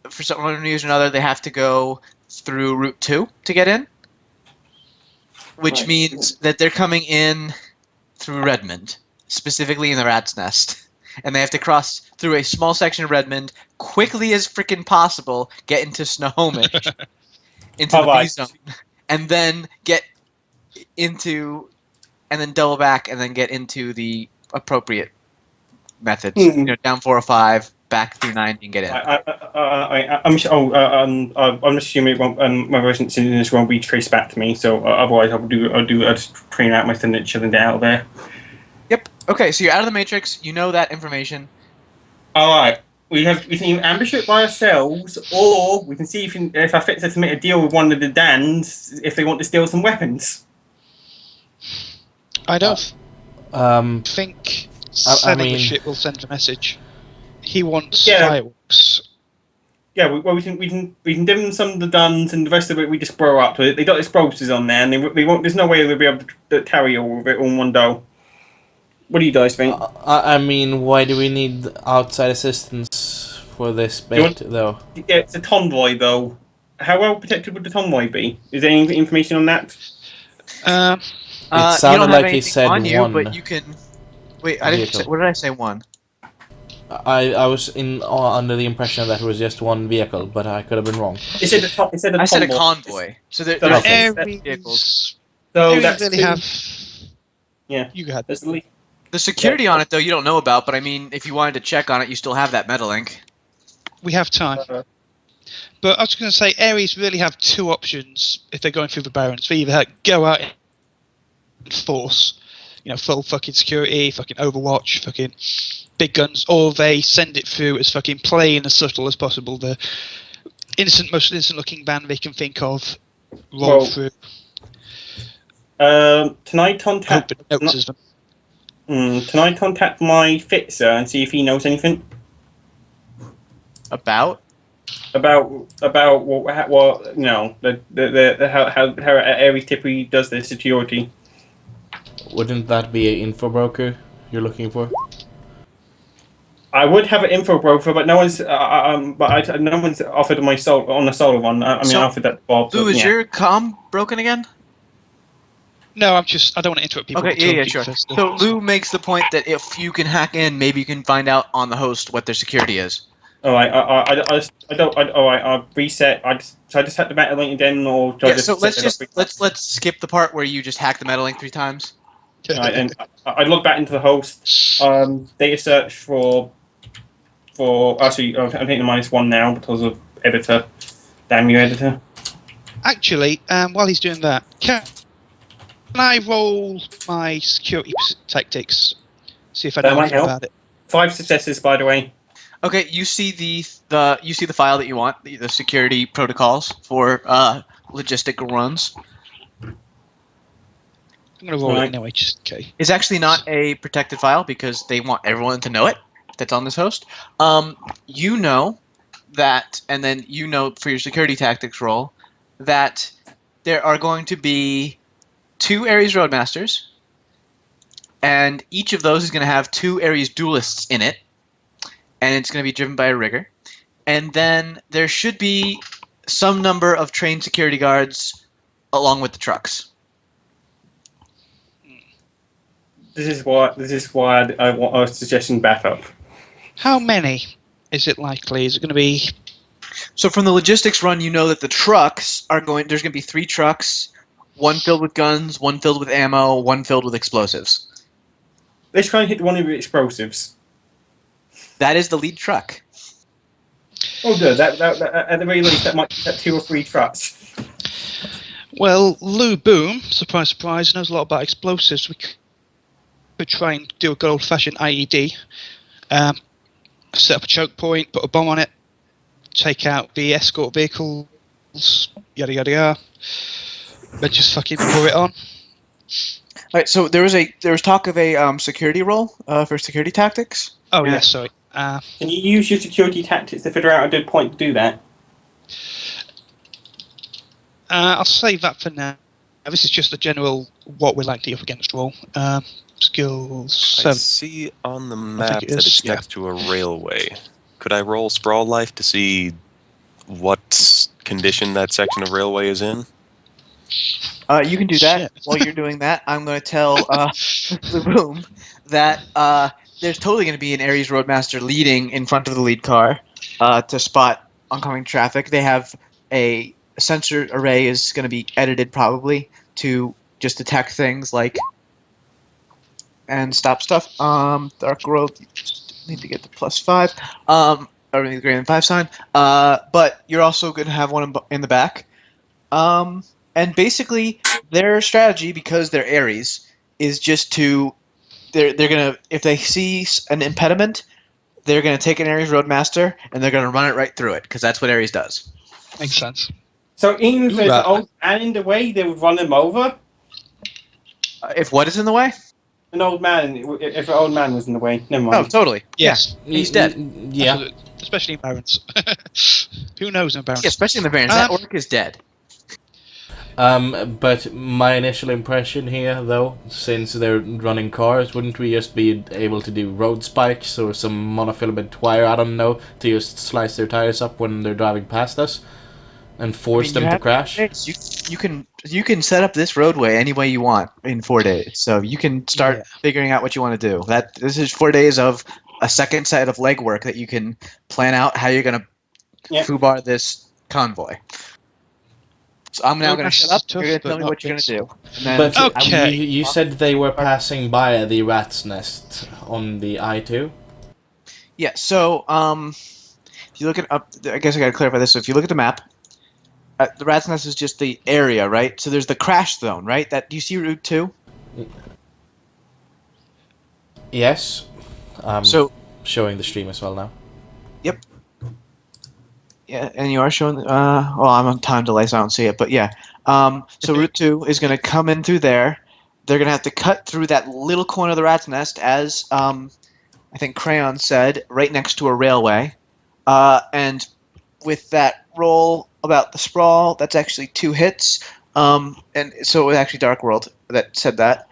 for some one reason or another, they have to go through Route 2 to get in. Which Right. means that they're coming in through Redmond, specifically in the Rat's Nest. And they have to cross through a small section of Redmond quickly as freaking possible, get into Snohomish, into the B zone, and then get into, and then double back, and then get into the appropriate methods. You know, down 405, back through 90, and get in. I'm assuming it won't, my residence in this won't be traced back to me. So otherwise, I'll just print out my signature and get out of there. Yep. Okay, so you're out of the Matrix. You know that information. All right. we can either ambush it by ourselves, or we can see if our fixers make a deal with one of the Dans if they want to steal some weapons. I don't Um, think I selling the mean- ship will send a message. He wants Yeah. fireworks. Yeah, we can give them some of the Duns, and the rest of it we just blow up. They got explosives on there, and they won't. There's no way they'll be able to carry all of it on one go. What do you guys think? I mean, why do we need outside assistance for this bit, though? Yeah, it's a convoy though. How well protected would the convoy be? Is there any information on that? Um, It You sounded don't have like he anything said on you, one but you can. Wait, I didn't. vehicle. What did I say? One. I was under the impression that it was just one vehicle, but I could have been wrong. It said a I said a convoy. convoy. So there's Okay. vehicles. So Aries that's really two- have. Yeah. You go ahead. That's at least- The security on it, though, you don't know about. But I mean, if you wanted to check on it, you still have that Metalink. We have time. But I was going to say, Aries really have two options if they're going through the Barrens. They either go out in force, full fucking security, fucking Overwatch, fucking big guns, or they send it through as fucking plain and subtle as possible. The most innocent looking band they can think of, roll Well, through, Tonight contact. hope it notices them. Can I contact my fixer and see if he knows anything About? about what no the how Aries typically does their security? Wouldn't that be an info broker you're looking for? I would have an info broker, but no one's no one's offered my soul on the solo one. I So, I offered that to Bob. Lou, but, is yeah. your comm broken again? No, I don't want to interrupt people. Okay, yeah, talking sure. first. So Lou makes the point that if you can hack in, maybe you can find out on the host what their security is. All right, I'll reset. I just had to battle link again, or do I Yeah, just so set it up? let's skip the part where you just hack the Metalink 3 times. Right, and I log back into the host. Data search for actually I'm taking the -1 now because of editor. Damn you, editor. Actually, while he's doing that, can I roll my security tactics? See if I That know might anything help. about it. 5 successes, by the way. Okay, you see the file that you want, the security protocols for logistic runs. I'm going to roll Right. it anyway, just in case. It's actually not a protected file because they want everyone to know it that's on this host. You know that, and then you know for your security tactics roll that there are going to be 2 Ares Roadmasters, and each of those is going to have 2 Ares Duelists in it, and it's going to be driven by a rigger. And then there should be some number of trained security guards along with the trucks. This is why I was suggesting backup. How many is it likely? Is it going to be... So from the logistics run, you know that the trucks are going. There's going to be 3 trucks, 1 filled with guns, 1 filled with ammo, 1 filled with explosives. Let's try and hit one of the explosives. That is the lead truck. Oh, good. That at the very least, that might set 2 or 3 trucks. Well, Lou Boom, surprise, surprise, knows a lot about explosives. We could try and do a good old-fashioned IED. Set up a choke point, put a bomb on it, take out the escort vehicles, yada yada yada. Then just fucking pour it on. All right. So there was talk of a security roll for security tactics. Oh, Yeah. yeah, sorry. Can you use your security tactics to figure out a good point to do that? I'll save that for now. This is just a general what we're likely up against roll. Skills I 7. see on the I map think it that is, it's yeah. next to a railway. Could I roll Sprawl Life to see what condition that section of railway is in? You can do that. Shit. While you're doing that, I'm going to tell the room that there's totally going to be an Ares Roadmaster leading in front of the lead car to spot oncoming traffic. They have a sensor array is going to be edited probably to just detect things like and stop stuff. Dark World, you just need to get the +5. Or the greater than 5 sign. But you're also going to have one in the back. And basically, their strategy, because they're Ares, is just to they're gonna, if they see an impediment, they're going to take an Ares Roadmaster and they're going to run it right through it because that's what Ares does. Makes sense. So even if there's Right. an old man in the way, they would run him over. If what is in the way? An old man. If an old man was in the way, never Oh, mind. totally. Yes. Yeah, he's dead. Yeah. Absolutely. Especially in Barons. Who knows in Barons? Yeah, especially in the Barons. That orc is dead. But my initial impression here, though, since they're running cars, wouldn't we just be able to do road spikes or some monofilament wire, I don't know, to just slice their tires up when they're driving past us and force them to crash? You can set up this roadway any way you want in 4 days. So you can start Yeah. figuring out what you want to do. This is 4 days of a second set of legwork that you can plan out how you're going to Yeah. foobar this convoy. So I'm now going to shut up. Tough, You're going to tell but me not what you're going to do. big. And then But Okay. you said they were passing by the rat's nest on the I-2? Yeah, so if you look at up, I guess I got to clarify this. So if you look at the map, the rat's nest is just the area, right? So there's the crash zone, right? Do you see Route 2? Yes. So Showing the stream as well now. yeah, and you are showing. Well, I'm on time delay, so I don't see it. But yeah, so Route 2 is going to come in through there. They're going to have to cut through that little corner of the rat's nest, as I think Crayon said, right next to a railway. And with that roll about the sprawl, that's actually 2 hits. And so it was actually Dark World that said that.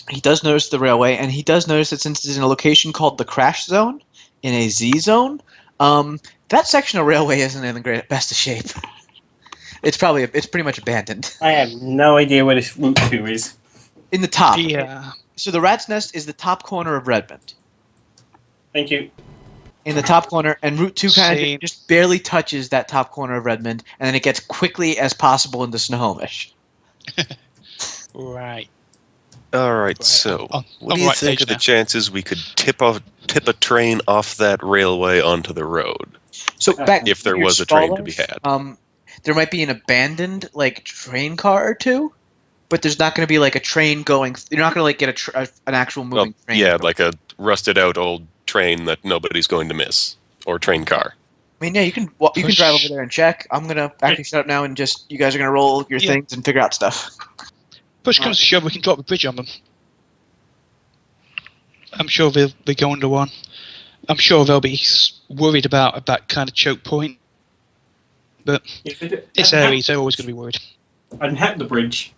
He does notice the railway, and he does notice that since it's in a location called the Crash Zone, in a Z zone, that section of railway isn't in the best of shape. It's pretty much abandoned. I have no idea where this Route 2 is. In the top. Yeah. So the rat's nest is the top corner of Redmond. Thank you. In the top corner, and Route 2 kind See. of just barely touches that top corner of Redmond, and then it gets quickly as possible into Snohomish. Right. All right, Right, so on what do the you right think page of the now. chances we could tip a train off that railway onto the road? So back If there your was a train to be scholars, had. there might be an abandoned train car or two, but there's not going to be a train going. You're not going to get an actual moving train. Yeah, like a rusted out old train that nobody's going to miss, or train car. I mean, yeah, you can drive over there and check. I'm gonna actually shut up now and just you guys are gonna roll your Yeah. things and figure out stuff. Push comes to shove, we can drop a bridge on them. I'm sure they'll go under one. I'm sure they'll be worried about that kind of choke point. But If it, it's Ares, they're always going to be worried. I'd hack the bridge.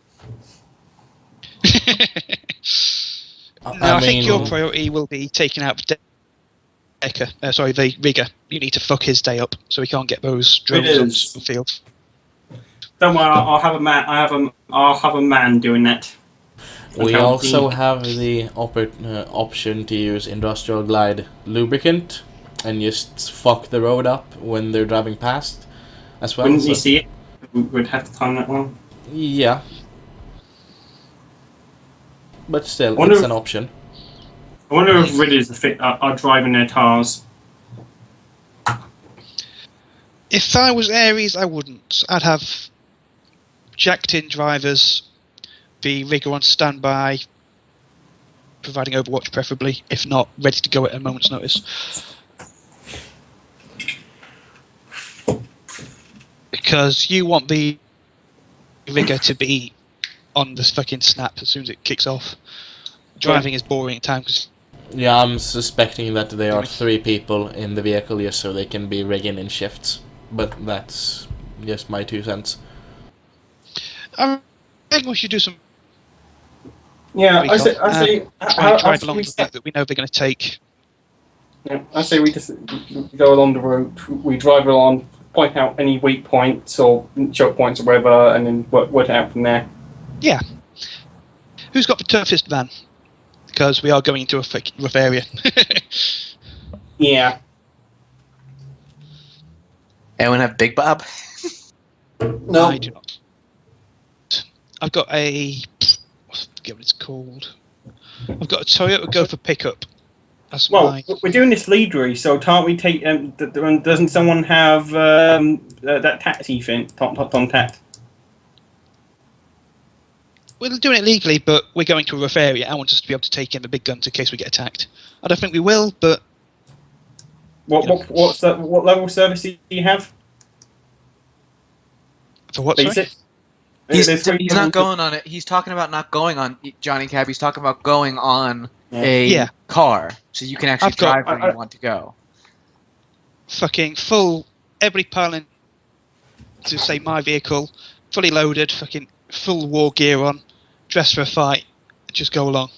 No, I think your priority will be taking out the Decker. The rigger. You need to fuck his day up, so we can't get those drones on the field. Don't worry, I'll have a man. I'll have a man doing that. We Okay. also have the option to use Industrial Glide lubricant and just fuck the road up when they're driving past as well. Wouldn't you see it? We'd have to time that one. Yeah. But still, Wonder it's if- an option. I wonder if ridders are driving their cars. If I was Ares, I wouldn't. I'd have jacked in drivers, the rigger on standby, providing overwatch preferably, if not, ready to go at a moment's notice. Because you want the rigger to be on the fucking snap as soon as it kicks off. Driving is boring at times. Yeah, I'm suspecting that there are 3 people in the vehicle just so they can be rigging in shifts. But that's just my 2 cents. I think we should do some Yeah, I say. drive along the route that we know they're going to take. Yeah, I say we just go along the route. We drive along, point out any weak points or choke points or whatever, and then work it out from there. Yeah. Who's got the toughest van? Because we are going into a rough area. Yeah. Anyone have Big Bob? No. I do not. I've got I forget what it's called. I've got a Toyota Gopher pickup. That's Well, mine. we're doing this leadery, so can't we take? Doesn't someone have that taxi thing? Tom Tat. We're doing it legally, but we're going to a rough area. I want us to be able to take in the big guns in case we get attacked. I don't think we will, but What level of service do you have? For what, sorry? Basic. He's There's 3 he's not levels of- going on it. He's talking about not going on Johnny Cab. He's talking about going on Yeah. a Yeah. car, so you can actually I've got- drive where you want to go. Fucking full, every pile into, say, my vehicle, fully loaded, fucking full war gear on, dressed for a fight, just go along.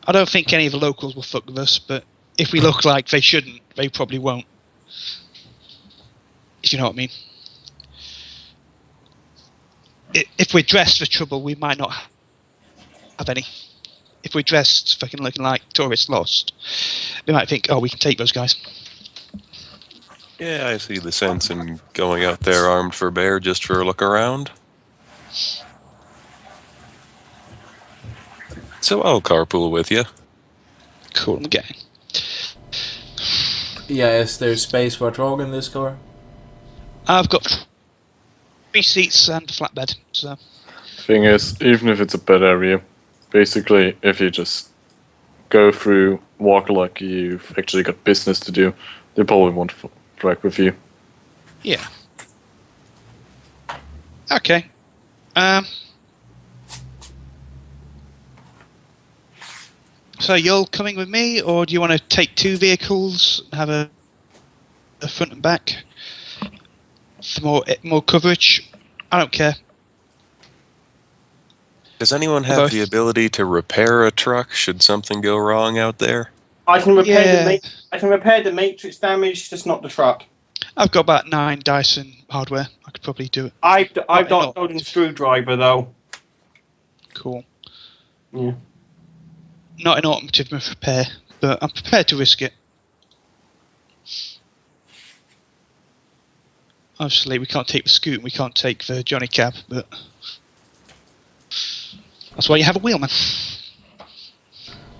I don't think any of the locals will fuck with us, but if we look like they shouldn't, they probably won't. If you know what I mean. If we're dressed for trouble, we might not have any. If we're dressed fucking looking like tourists lost, they might think, oh, we can take those guys. Yeah, I see the sense in going out there armed for bear just for a look around. So I'll carpool with you. Cool, okay. Yeah, is there space for a dog in this car? I've got 3 seats and a flatbed, so Thing is, even if it's a bad area, basically, if you just go through, walk like you've actually got business to do, they probably won't drag with you. yeah. Okay. So you're coming with me, or do you want to take 2 vehicles, have a front and back for more coverage? I don't care. Does anyone have Both. the ability to repair a truck should something go wrong out there? I can repair Yeah. I can repair the matrix damage, just not the truck. I've got about 9 Dyson hardware. I could probably do it. I've Not got a enough. golden screwdriver though. Cool. Yeah. Not an automotive repair, but I'm prepared to risk it. Obviously, we can't take the scoot and we can't take the Johnny Cab, but that's why you have a wheelman.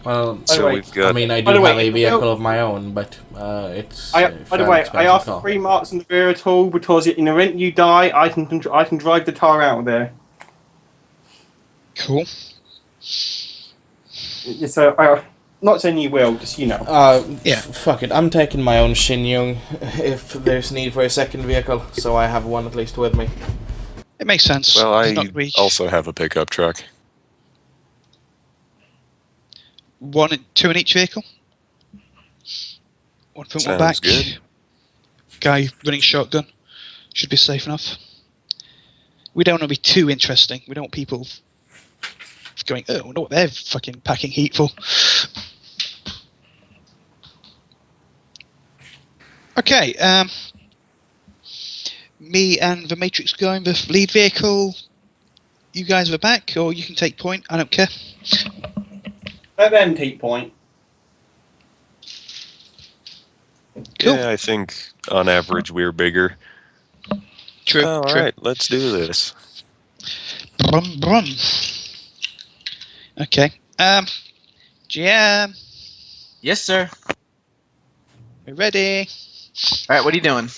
Well, By the So way- we've got. I mean, I By do the way, have a if you vehicle don't- of my own, but it's. By the way, I asked for car. 3 marks in the rear at all because in the event you die, I can drive the car out of there. Cool. So not saying you will, just Yeah. Fuck it, I'm taking my own Shinyung if there's need for a second vehicle, so I have one at least with me. It makes sense. Well, It's I not we- also have a pickup truck. 2 in each vehicle. One front, one Sounds back. good. Guy running shotgun. Should be safe enough. We don't want to be too interesting. We don't want people going, oh, I wonder what they're fucking packing heat for. Okay, me and the Matrix guy in the lead vehicle. You guys are back, or you can take point. I don't care. Let them take point. Cool. Yeah, I think on average we're bigger. True. All true. right, let's do this. Brum brum. Okay. GM, Yes, sir. we're ready. All right, what are you doing?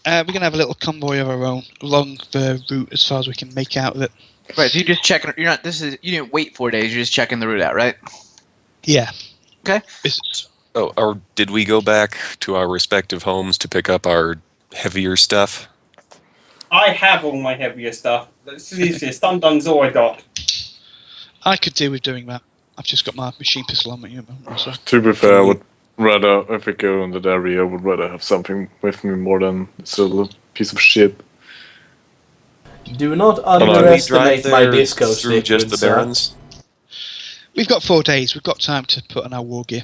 We're gonna have a little convoy of our own along the route as far as we can make out of it. Right, so you're just checking. You're not. You didn't wait 4 days. You're just checking the route out, right? Yeah. Okay. Oh, or did we go back to our respective homes to pick up our heavier stuff? I have all my heavier stuff. This is Dun's all I got. I could do with doing that. I've just got my machine pistol on me. So. To be fair, I would rather, if we go in that area, I would rather have something with me more than this little piece of shit. Do not Can we drive underestimate my there disco through stick. just good the sir. barrens? We've got 4 days. We've got time to put on our war gear.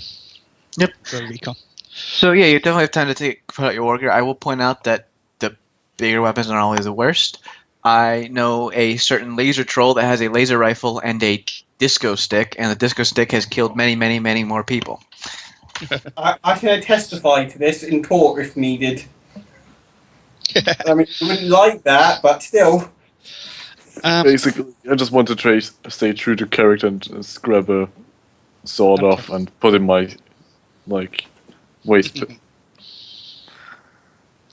Yep. For a recon. So yeah, you definitely have time to put out your war gear. I will point out that the bigger weapons are always the worst. I know a certain laser troll that has a laser rifle and a disco stick, and the disco stick has killed many, many, many more people. I can testify to this in court if needed. I mean, you wouldn't like that, but still. Basically, I just want to stay true to character and just grab a sword off and put in my, waist.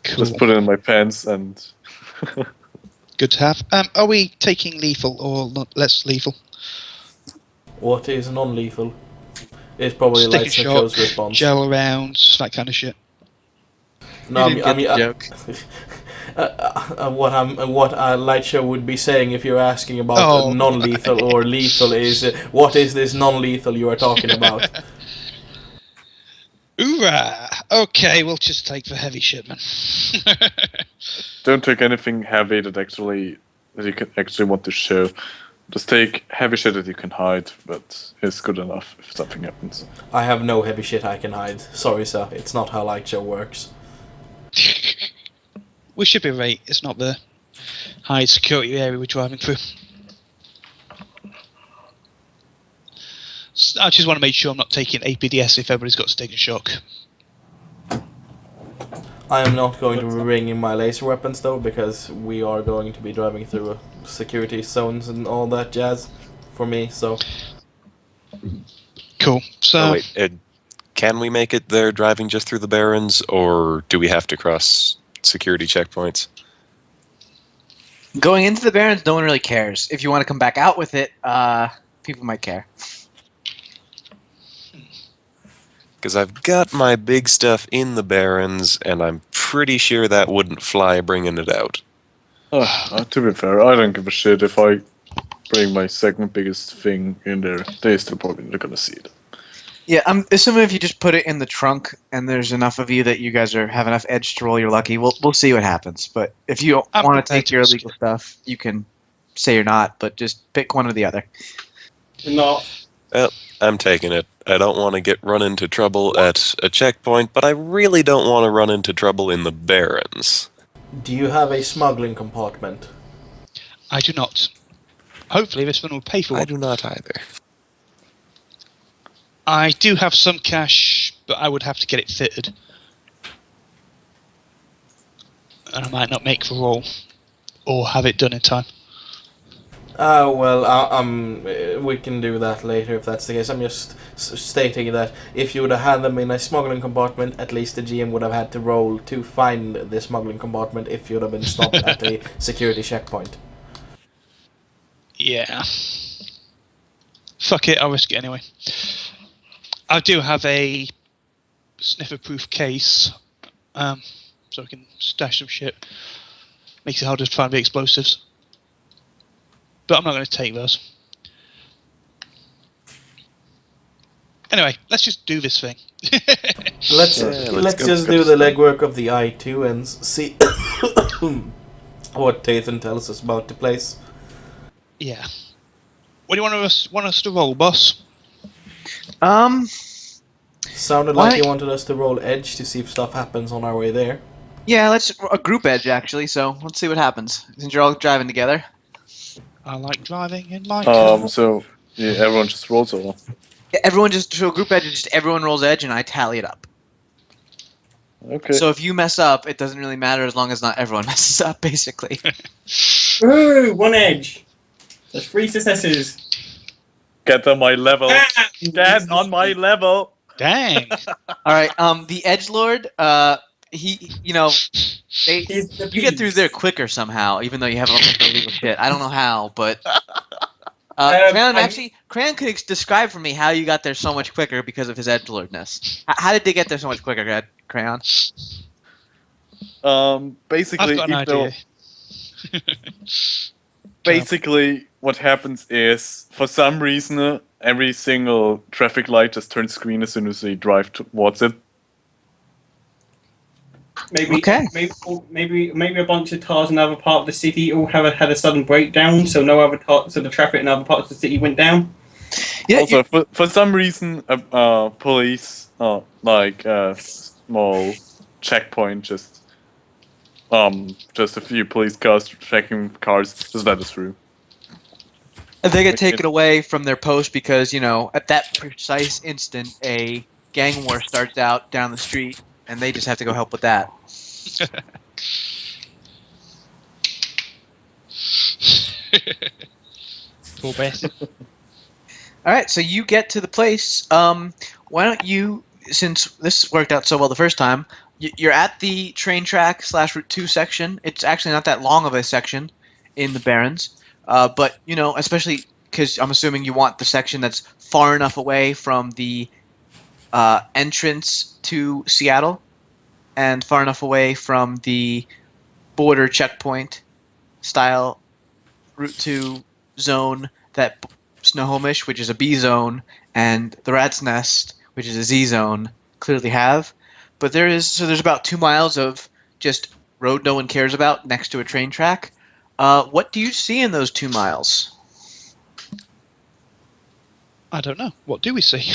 Cool. Just put it in my pants and... Good to have. Are we taking lethal or less lethal? What is non-lethal? It's probably Stick and Light shock, Show's response. gel around, that kind of shit. No, You didn't get the joke. What Light Show would be saying if you're asking about Oh. non-lethal or lethal is, what is this non-lethal you are talking about? Hoorah! Okay, we'll just take the heavy shit, man. Don't take anything heavy that you can actually want to show. Just take heavy shit that you can hide, but it's good enough if something happens. I have no heavy shit I can hide. Sorry, sir. It's not how Light Show works. We should be right. It's not the high security area we're driving through. I just want to make sure I'm not taking APDS if everybody's got stick and shock. I am not going to be bringing my laser weapons though, because we are going to be driving through security zones and all that jazz for me, so... Cool. So, Oh, wait, can we make it there driving just through the Barrens, or do we have to cross security checkpoints? Going into the Barrens, no one really cares. If you want to come back out with it, people might care. Because I've got my big stuff in the Barrens, and I'm pretty sure that wouldn't fly bringing it out. To be fair, I don't give a shit if I bring my second biggest thing in there. They're still probably not gonna see it. Yeah, I'm assuming if you just put it in the trunk and there's enough of you that you guys have enough edge to roll, you're lucky. We'll see what happens. But if you I'm want to prepared take to your risk illegal stuff, you can say you're not, but just pick one or the other. Not. I'm taking it. I don't want to run into trouble at a checkpoint, but I really don't want to run into trouble in the Barrens. Do you have a smuggling compartment? I do not. Hopefully this one will pay for I one. do not either. I do have some cash, but I would have to get it fitted. And I might not make the roll. Or have it done in time. We can do that later if that's the case. I'm just stating that if you would have had them in a smuggling compartment, at least the GM would have had to roll to find the smuggling compartment if you'd have been stopped at a security checkpoint. Yeah. Fuck it, I'll risk it anyway. I do have a sniffer-proof case, so I can stash some shit. Makes it harder to find the explosives. But I'm not going to take those. Anyway, let's just do this thing. Let's go just do the legwork of the I2 and see what Tathan tells us about the place. Yeah. What do you want us to roll, boss? Sounded Why- like you wanted us to roll edge to see if stuff happens on our way there. Yeah, let's a group edge actually. So let's see what happens since you're all driving together. I like driving in my car. So yeah, everyone just rolls over. Yeah, everyone just so group edge. Just everyone rolls edge, and I tally it up. Okay. So if you mess up, it doesn't really matter as long as not everyone messes up, basically. Ooh, one edge. There's 3 successes. Get on my level. Ah! Get on my level. Dang. All right. The edge lord. He. They. He's the You get through beast. there quicker somehow, even though you have all the illegal shit. I don't know how, but. Cran could describe for me how you got there so much quicker because of his edgelordness. How did they get there so much quicker, Crayon? Basically, I've got an idea. Basically, what happens is, for some reason, every single traffic light just turns green as soon as we drive towards it. Maybe, Okay. maybe a bunch of cars in another part of the city all had a sudden breakdown, so so the traffic in other parts of the city went down. Yeah. Also, for some reason, police, like a small checkpoint, just a few police cars checking cars, just let us through. They get taken away from their post because, at that precise instant, a gang war starts out down the street, and they just have to go help with that. Poor bastard. All right, so you get to the place. Why don't you, since this worked out so well the first time, you're at the train track / Route 2 section. It's actually not that long of a section in the Barrens, but especially because I'm assuming you want the section that's far enough away from the entrance to Seattle and far enough away from the border checkpoint style Route 2 zone that Snohomish, which is a B zone, and the Rat's Nest, which is a Z zone, clearly have. But there's about 2 miles of just road no one cares about next to a train track. What do you see in those 2 miles? I don't know. What do we see?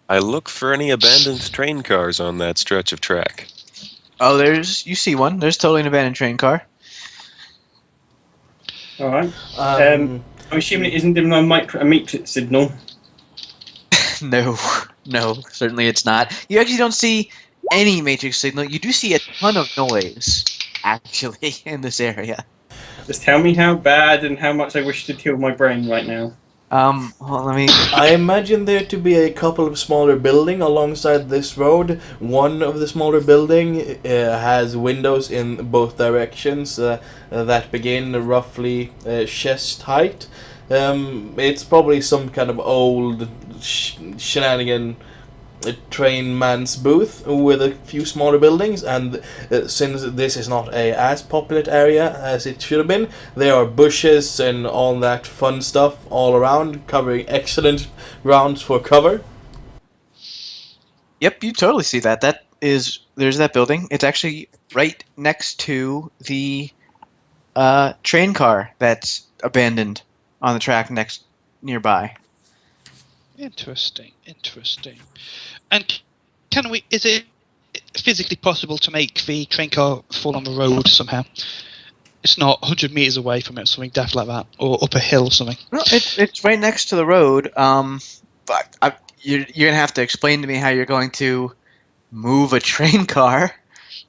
I look for any abandoned train cars on that stretch of track. Oh, you see one. There's totally an abandoned train car. All right. Um, I'm assuming it isn't giving a matrix signal. No, no, certainly it's not. You actually don't see any matrix signal. You do see a ton of noise, actually, in this area. Just tell me how bad and how much I wish to kill my brain right now. Hold on, let me. I imagine there to be a couple of smaller buildings alongside this road. One of the smaller building has windows in both directions that begin roughly chest height. It's probably some kind of old shenanigan train man's booth with a few smaller buildings, and since this is not a as populous area as it should have been, there are bushes and all that fun stuff all around, covering excellent grounds for cover. Yep, you totally see that. There's that building. It's actually right next to the train car that's abandoned on the track nearby. Interesting. And is it physically possible to make the train car fall on the road somehow? It's not 100 meters away from it, something daft like that, or up a hill or something. No, it's right next to the road. But you're gonna have to explain to me how you're going to move a train car.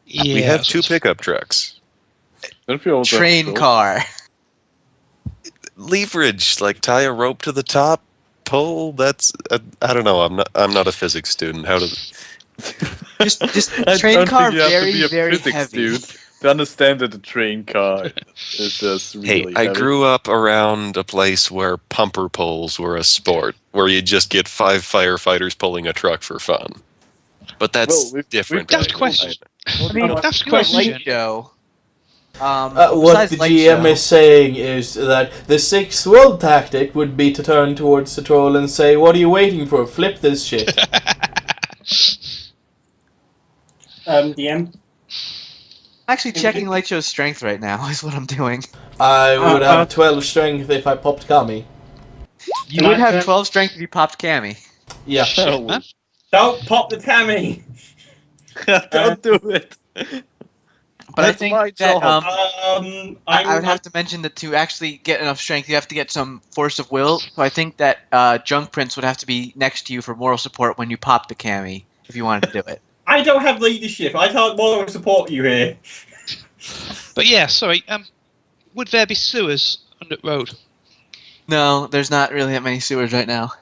Yeah, We have two pickup trucks. Don't we also have Train trophies? car. Leverage, like tie a rope to the top, pull. That's I don't know. I'm not a physics student. How does Just I train don't car think you have very, to be a very physics heavy. dude to understand that the train car is just really Hey, I heavy. grew up around a place where pumper pulls were a sport, where you just get 5 firefighters pulling a truck for fun. But that's Well, we've different. Daft I- question. I mean, Daft do a light question. show. What Besides the light GM show, is saying is that the sixth world tactic would be to turn towards the troll and say, "What are you waiting for? Flip this shit." DM. I'm actually checking light show's strength right now. Is what I'm doing. I would Uh, have 12 strength if I popped Kami. You Can would I- have can I- 12 strength if you popped Cammy. Yeah. Shit, man. Don't pop the Tammy. Don't do it. But I That's think my that job. I would have to mention that to actually get enough strength, you have to get some force of will. So I think that Junk Prince would have to be next to you for moral support when you pop the Cammy, if you wanted to do it. I don't have leadership. I can't more support you here. But yeah, sorry. Would there be sewers under the road? No, there's not really that many sewers right now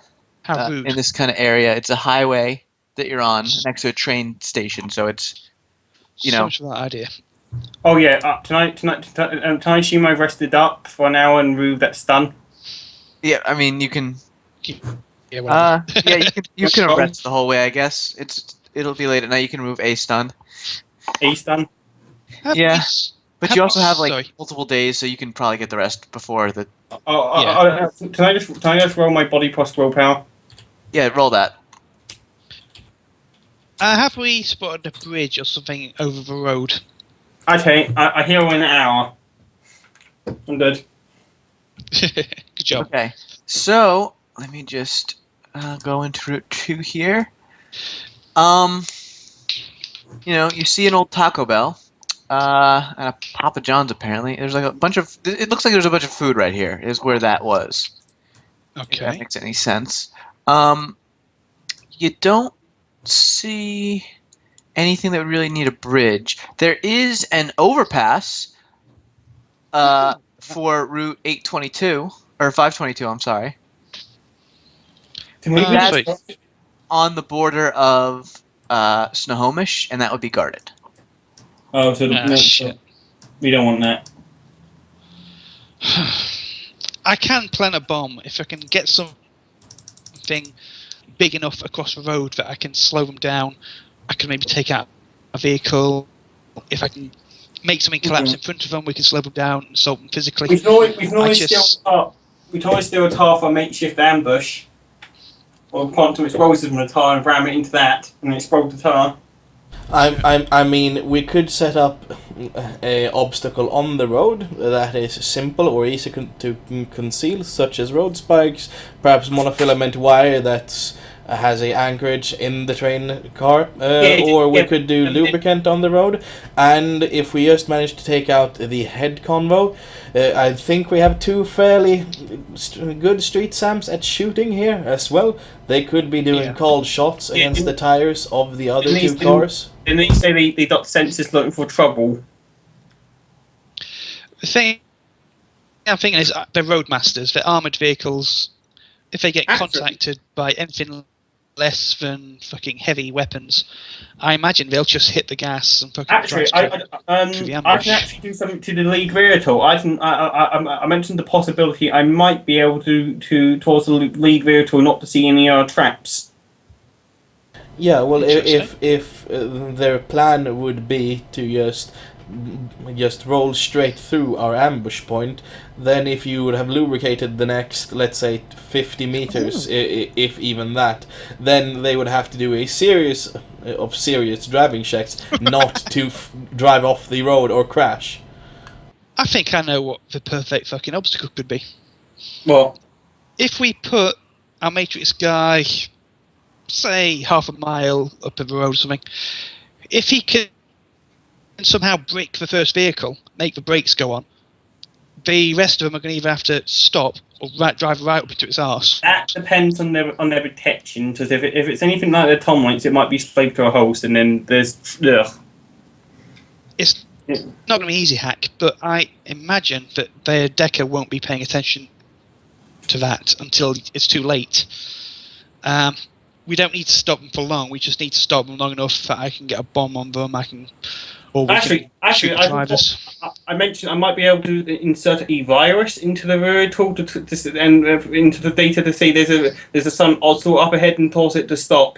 How rude. in this kind of area. It's a highway that you're on next to a train station, so it's So much for that idea. Oh yeah. Tonight. Can I assume I've rested up for an hour and remove that stun? yeah. I mean, you can Yeah, whatever. yeah, you can Wrong. arrest the whole way. I guess it'll be late at night. You can remove a stun. A stun. Yeah. But you also have like Sorry. multiple days, so you can probably get the rest before the. Can I just roll my body plus willpower? Yeah, roll that. Have we spotted a bridge or something over the road? Okay, I heal in an hour. I'm good. Good job. Okay. So let me just go into Route 2 here. You see an old Taco Bell, and a Papa John's apparently. There's like a bunch of. It looks like there's a bunch of food right here. Is where that was. If that Okay. makes any sense. You don't see anything that would really need a bridge. There is an overpass for Route 822 or 522. I'm sorry, Can we That's- Sweet. on the border of Snohomish, and that would be guarded. Oh, so Shit. we don't want that. I can plan a bomb if I can get something big enough across the road that I can slow them down. I can maybe take out a vehicle. If I can make something collapse in front of them, we can slow them down and assault them physically. We can always do a tar for a makeshift ambush. Or quantum explosive from a tar and ram it into that and explode the tar. I mean, we could set up a obstacle on the road that is simple or easy to conceal, such as road spikes, perhaps monofilament wire that has a anchorage in the train car, or we could do lubricant on the road. And if we just manage to take out the head convo, I think we have two fairly good street Sams at shooting here as well. They could be doing cold shots against the tires of the other two cars. Didn't they say they got sensors looking for trouble? The thing I'm thinking is they're roadmasters, they're armoured vehicles. If they get contacted by anything less than fucking heavy weapons, I imagine they'll just hit the gas and fucking Actually, I can actually do something to the lead vehicle. I mentioned the possibility I might be able to towards the lead vehicle not to see any traps. Yeah, well, if their plan would be to just roll straight through our ambush point, then if you would have lubricated the next, let's say, 50 meters, if even that, then they would have to do a series of serious driving checks not to drive off the road or crash. I think I know what the perfect fucking obstacle could be. What? If we put our Matrix guy, say, half a mile up the road or something, if he can somehow brick the first vehicle, make the brakes go on, the rest of them are going to either have to stop or drive right up into its arse. That depends on their protection, because if it's anything like the Tom lights, it might be slaved to a host, and then there's... It's not going to be easy hack, but I imagine that their Decker won't be paying attention to that until it's too late. We don't need to stop them for long. We just need to stop them long enough that I can get a bomb on them. Actually, I mentioned I might be able to insert a virus into the vehicle and into the data to say there's a sun also up ahead and tells it to stop.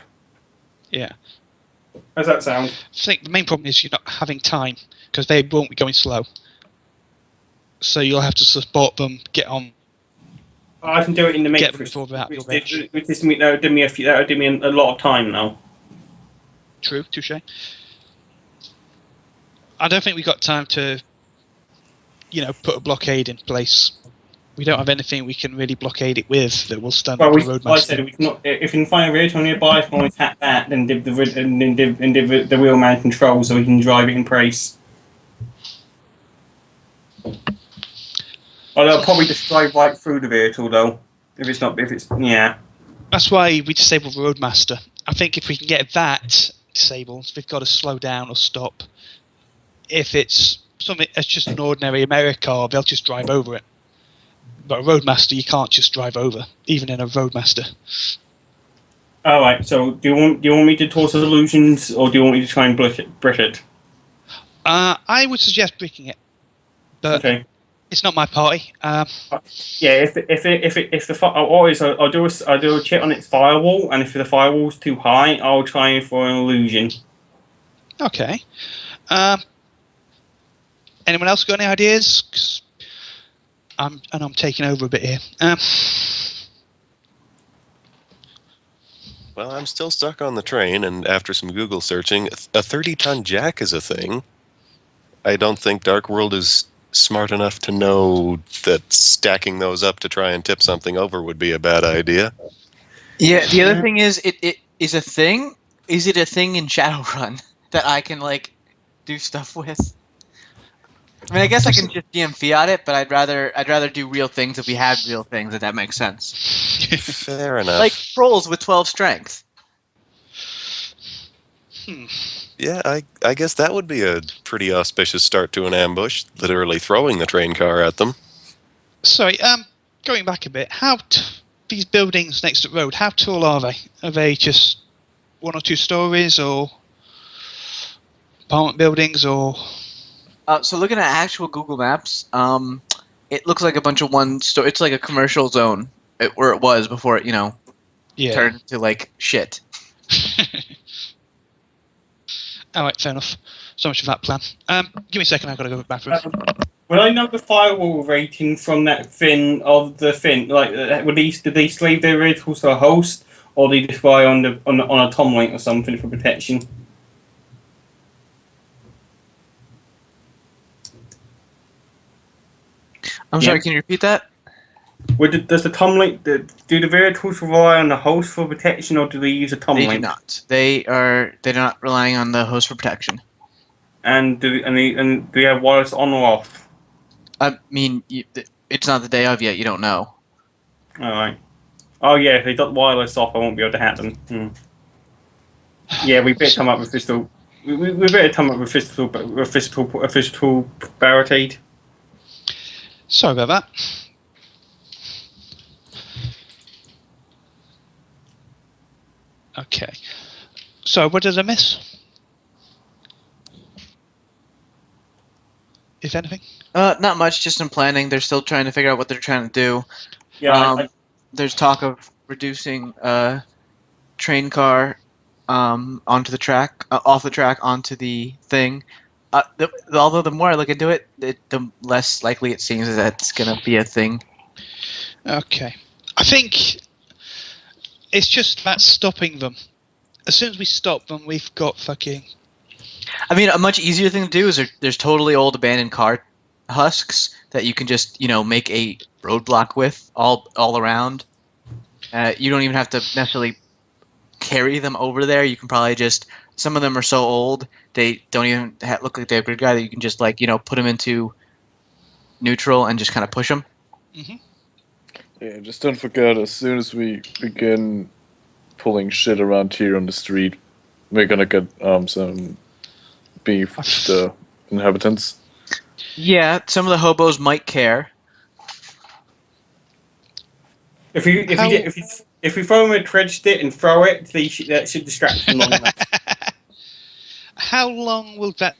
Yeah. How's that sound? I think the main problem is you're not having time because they won't be going slow. So you'll have to support them, get on. I can do it in the Matrix, which would give me a lot of time now. True, touche. I don't think we've got time to, put a blockade in place. We don't have anything we can really blockade it with that will stand up the roadmaster. Like I said, if we can find a vehicle nearby, if we can attack that, then give the wheelman control so we can drive it in place. I'll probably just drive right through the vehicle, though. Yeah. That's why we disable the roadmaster. I think if we can get that disabled, we've got to slow down or stop. If it's something that's just an ordinary Americar, they'll just drive over it. But a roadmaster, you can't just drive over, even in a roadmaster. All right. So, do you want me to toss solutions, or do you want me to try and brick it? I would suggest bricking it. But okay. It's not my party. Yeah, if I'll do a check on its firewall, and if the firewall's too high, I'll try for an illusion. Okay. Anyone else got any ideas? 'Cause I'm taking over a bit here. Well, I'm still stuck on the train, and after some Google searching, a 30-ton jack is a thing. I don't think Dark World is smart enough to know that stacking those up to try and tip something over would be a bad idea. Yeah, the other thing is, it is a thing. Is it a thing in Shadowrun that I can do stuff with? I mean, I guess I can just DM Fiat it, but I'd rather do real things if we had real things, if that makes sense. Fair enough. Like trolls with 12 strength. Yeah, I guess that would be a pretty auspicious start to an ambush, literally throwing the train car at them. Sorry, going back a bit, these buildings next to the road, how tall are they? Are they just 1 or 2 stories, or apartment buildings, or... So looking at actual Google Maps, it looks like a bunch of one-story... It's like a commercial zone, where it was before, Yeah. turn to like shit. Alright, fair enough. So much for that plan. Give me a second, I've got to go to the bathroom. Will I know the firewall rating from that thing of the thing? Like, did they slave their vehicles to a host, or did they just buy on a tom link or something for protection? I'm sorry, can you repeat that? Does the tom link do the vehicles rely on the host for protection, or do they use a tom They link? do not. They're not relying on the host for protection. And do they have wireless on or off? I mean, it's not the day of yet. You don't know. All right. Oh yeah, if they got wireless off, I won't be able to hack them. Yeah, we better come up with physical. We better come up with physical barricade. Sorry about that. Okay. So, what did I miss? If anything? Not much. Just in planning. They're still trying to figure out what they're trying to do. Yeah, There's talk of reducing train car onto the track, off the track onto the thing. Although the more I look into it, the less likely it seems that it's gonna be a thing. Okay. I think it's just about stopping them. As soon as we stop them, we've got fucking... I mean, a much easier thing to do is there's totally old abandoned car husks that you can just make a roadblock with all around. You don't even have to necessarily carry them over there. You can probably just, some of them are so old they don't even look like they're a good guy that you can just put them into neutral and just kind of push them. Yeah, just don't forget, as soon as we begin pulling shit around here on the street, we're gonna get some beef with the inhabitants. Yeah, some of the hobos might care. if we throw them a tread stick and throw it, that should distract them long enough. How long will that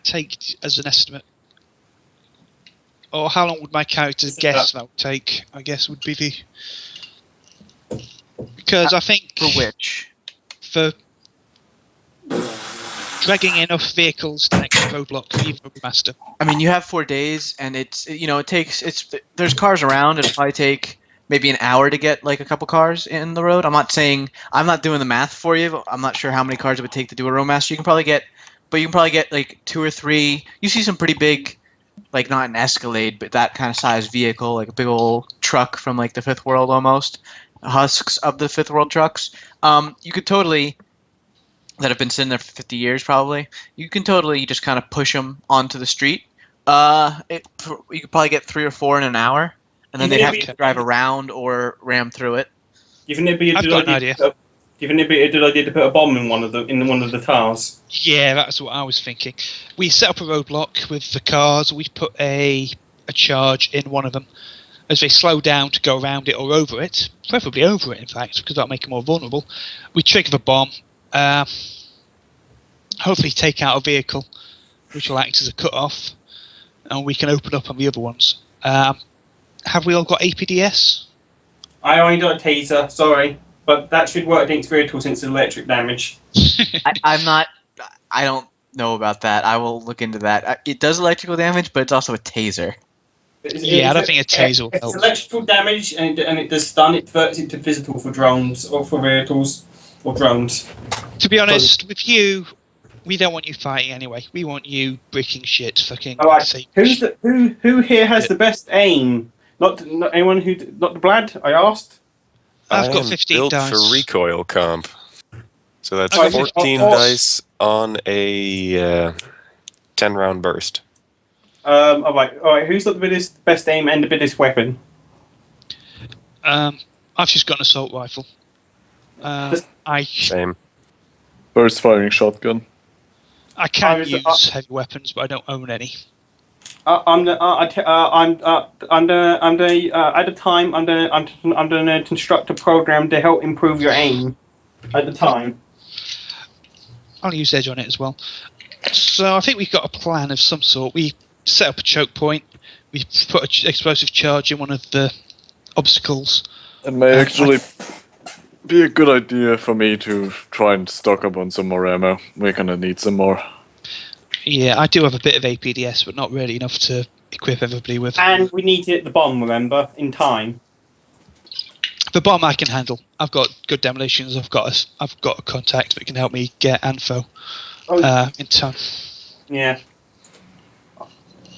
take as an estimate? Or how long would my character guess that would take? I guess would be the... Because I think... For which? For dragging enough vehicles to next roadblock for either master. I mean, you have 4 days, and it takes there's cars around. It'll probably take maybe an hour to get like a couple cars in the road. I'm not doing the math for you. I'm not sure how many cars it would take to do a roadmaster. You can probably get like 2 or 3. You see some pretty big, like not an Escalade, but that kind of size vehicle, like a big old truck from like the Fifth World almost, husks of the Fifth World trucks. You could totally, that have been sitting there for 50 years probably. You can totally just kind of push them onto the street. You could probably get 3 or 4 in an hour, and then they'd have to drive around or ram through it. You think it'd be a I've good got an idea? idea. You think it'd be a good idea to put a bomb in one of the cars? Yeah, that's what I was thinking. We set up a roadblock with the cars. We put a charge in one of them. As they slow down to go around it or over it, preferably over it, in fact, because that'll make them more vulnerable. We trigger the bomb. Hopefully take out a vehicle, which will act as a cut-off, and we can open up on the other ones. Have we all got APDS? I only got a taser, sorry, but that should work against vehicles since it's electric damage. I don't know about that. I will look into that. It does electrical damage, but it's also a taser. Yeah, I don't think a taser will If help. it's electrical damage and it does stun, it converts it to physical for drones or for vehicles or drones. To be honest, with you, we don't want you fighting anyway. We want you breaking shit, fucking. All right. Who here has the best aim? Not anyone not the Blad. I asked. I've got am 15 built dice. for recoil comp. So that's I've got 14 15. dice on a 10-round burst. All right. Who's got the best aim and the biggest weapon? I've just got an assault rifle. Same. Burst firing shotgun. I can use heavy weapons, but I don't own any. I'm gonna construct a program to help improve your aim. At the time. I'll use edge on it as well. So I think we've got a plan of some sort. We set up a choke point. We put an explosive charge in one of the obstacles. And may I actually be a good idea for me to try and stock up on some more ammo. We're gonna need some more. Yeah, I do have a bit of APDS, but not really enough to equip everybody with. And we need to hit the bomb, remember, in time. The bomb I can handle. I've got good demolitions. I've got a contact that can help me get Anfo in time. Yeah.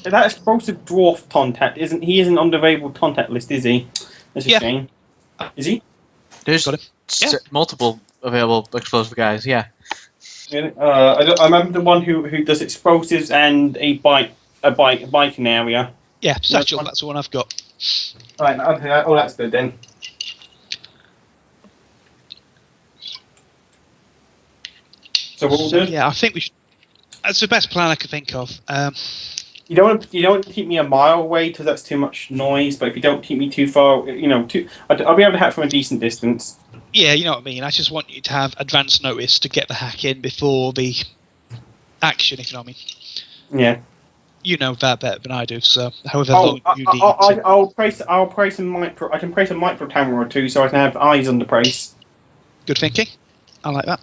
That explosive dwarf contact isn't on the available contact list, is he? That's a shame. Is he? There's Got him. Yeah. multiple available explosive guys. Yeah. I remember the one who does explosives and a biking area. Yeah, satchel. That's the one I've got. Right. Okay. Oh, that's good then. So we're all good. Yeah, I think we should. That's the best plan I could think of. You don't want to keep me a mile away because that's too much noise. But if you don't keep me too far, I'll be able to hack from a decent distance. Yeah, you know what I mean. I just want you to have advance notice to get the hack in before the action, if you know what I mean. Yeah. You know that better than I do. So, however long you need. I'll place a micro. I can place a micro camera or two so I can have eyes on the place. Good thinking. I like that.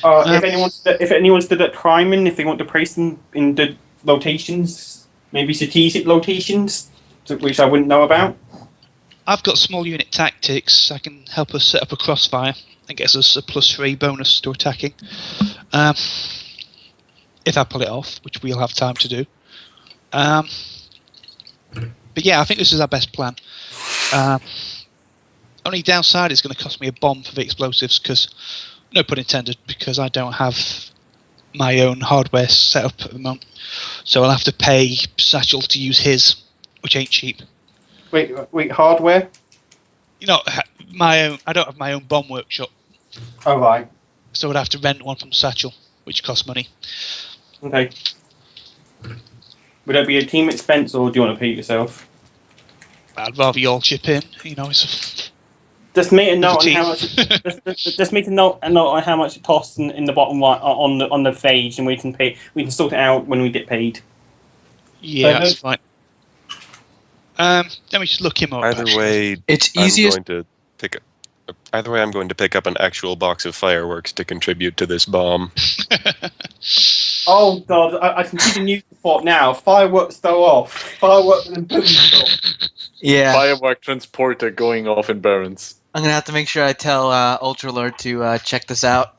If anyone stood at climbing, if they want to place them in the locations, maybe strategic locations, which I wouldn't know about. I've got small unit tactics. I can help us set up a crossfire and get us a +3 bonus to attacking. If I pull it off, which we'll have time to do. But yeah, I think this is our best plan. Only downside is going to cost me a bomb for the explosives, because, no pun intended, because I don't have my own hardware set up at the moment. So I'll have to pay Satchel to use his, which ain't cheap. Wait, hardware? You know, my own. I don't have my own bomb workshop. Oh, right. So I'd have to rent one from Satchel, which costs money. Okay. Would that be a team expense, or do you want to pay it yourself? I'd rather you all chip in. You know, it's just make a note on team. how much. Just make a note on how much it costs in the bottom right on the page, and we can pay. We can sort it out when we get paid. Yeah, that's fine. Let me just look him up. Either way, it's easiest. Either way, I'm going to pick up an actual box of fireworks to contribute to this bomb. Oh God, I can see the news report now. Fireworks go off. Fireworks and boom go off. Yeah. Firework transporter going off in Barrens. I'm gonna have to make sure I tell Ultralord to check this out.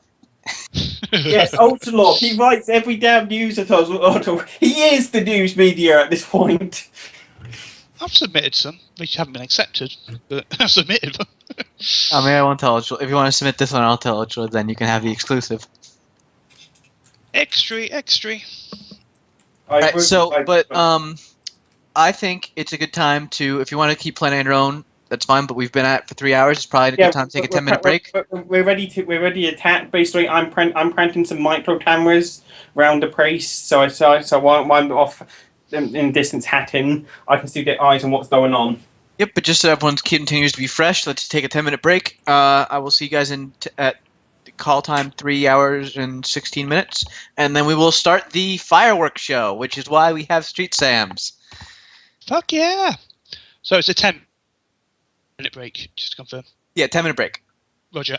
Yes, Ultralord. He writes every damn news article. He is the news media at this point. I've submitted some, which haven't been accepted, but I've submitted them. I mean, I won't tell Ultralord. If you want to submit this one, I'll tell Ultralord. Then you can have the exclusive. Extra. Right, I think it's a good time to, if you want to keep playing on your own, that's fine. But we've been at it for 3 hours. It's probably a good time to take a 10-minute break. We're ready to attack. Basically, I'm planting some micro cameras around the place, so while I'm off in distance hatting, I can still get eyes on what's going on. Yep, but just so everyone continues to be fresh, let's take a 10-minute break. I will see you guys at call time 3 hours and 16 minutes, and then we will start the fireworks show, which is why we have Street Sams. Fuck yeah! So it's a 10-minute break, just to confirm. Yeah, 10-minute break. Roger.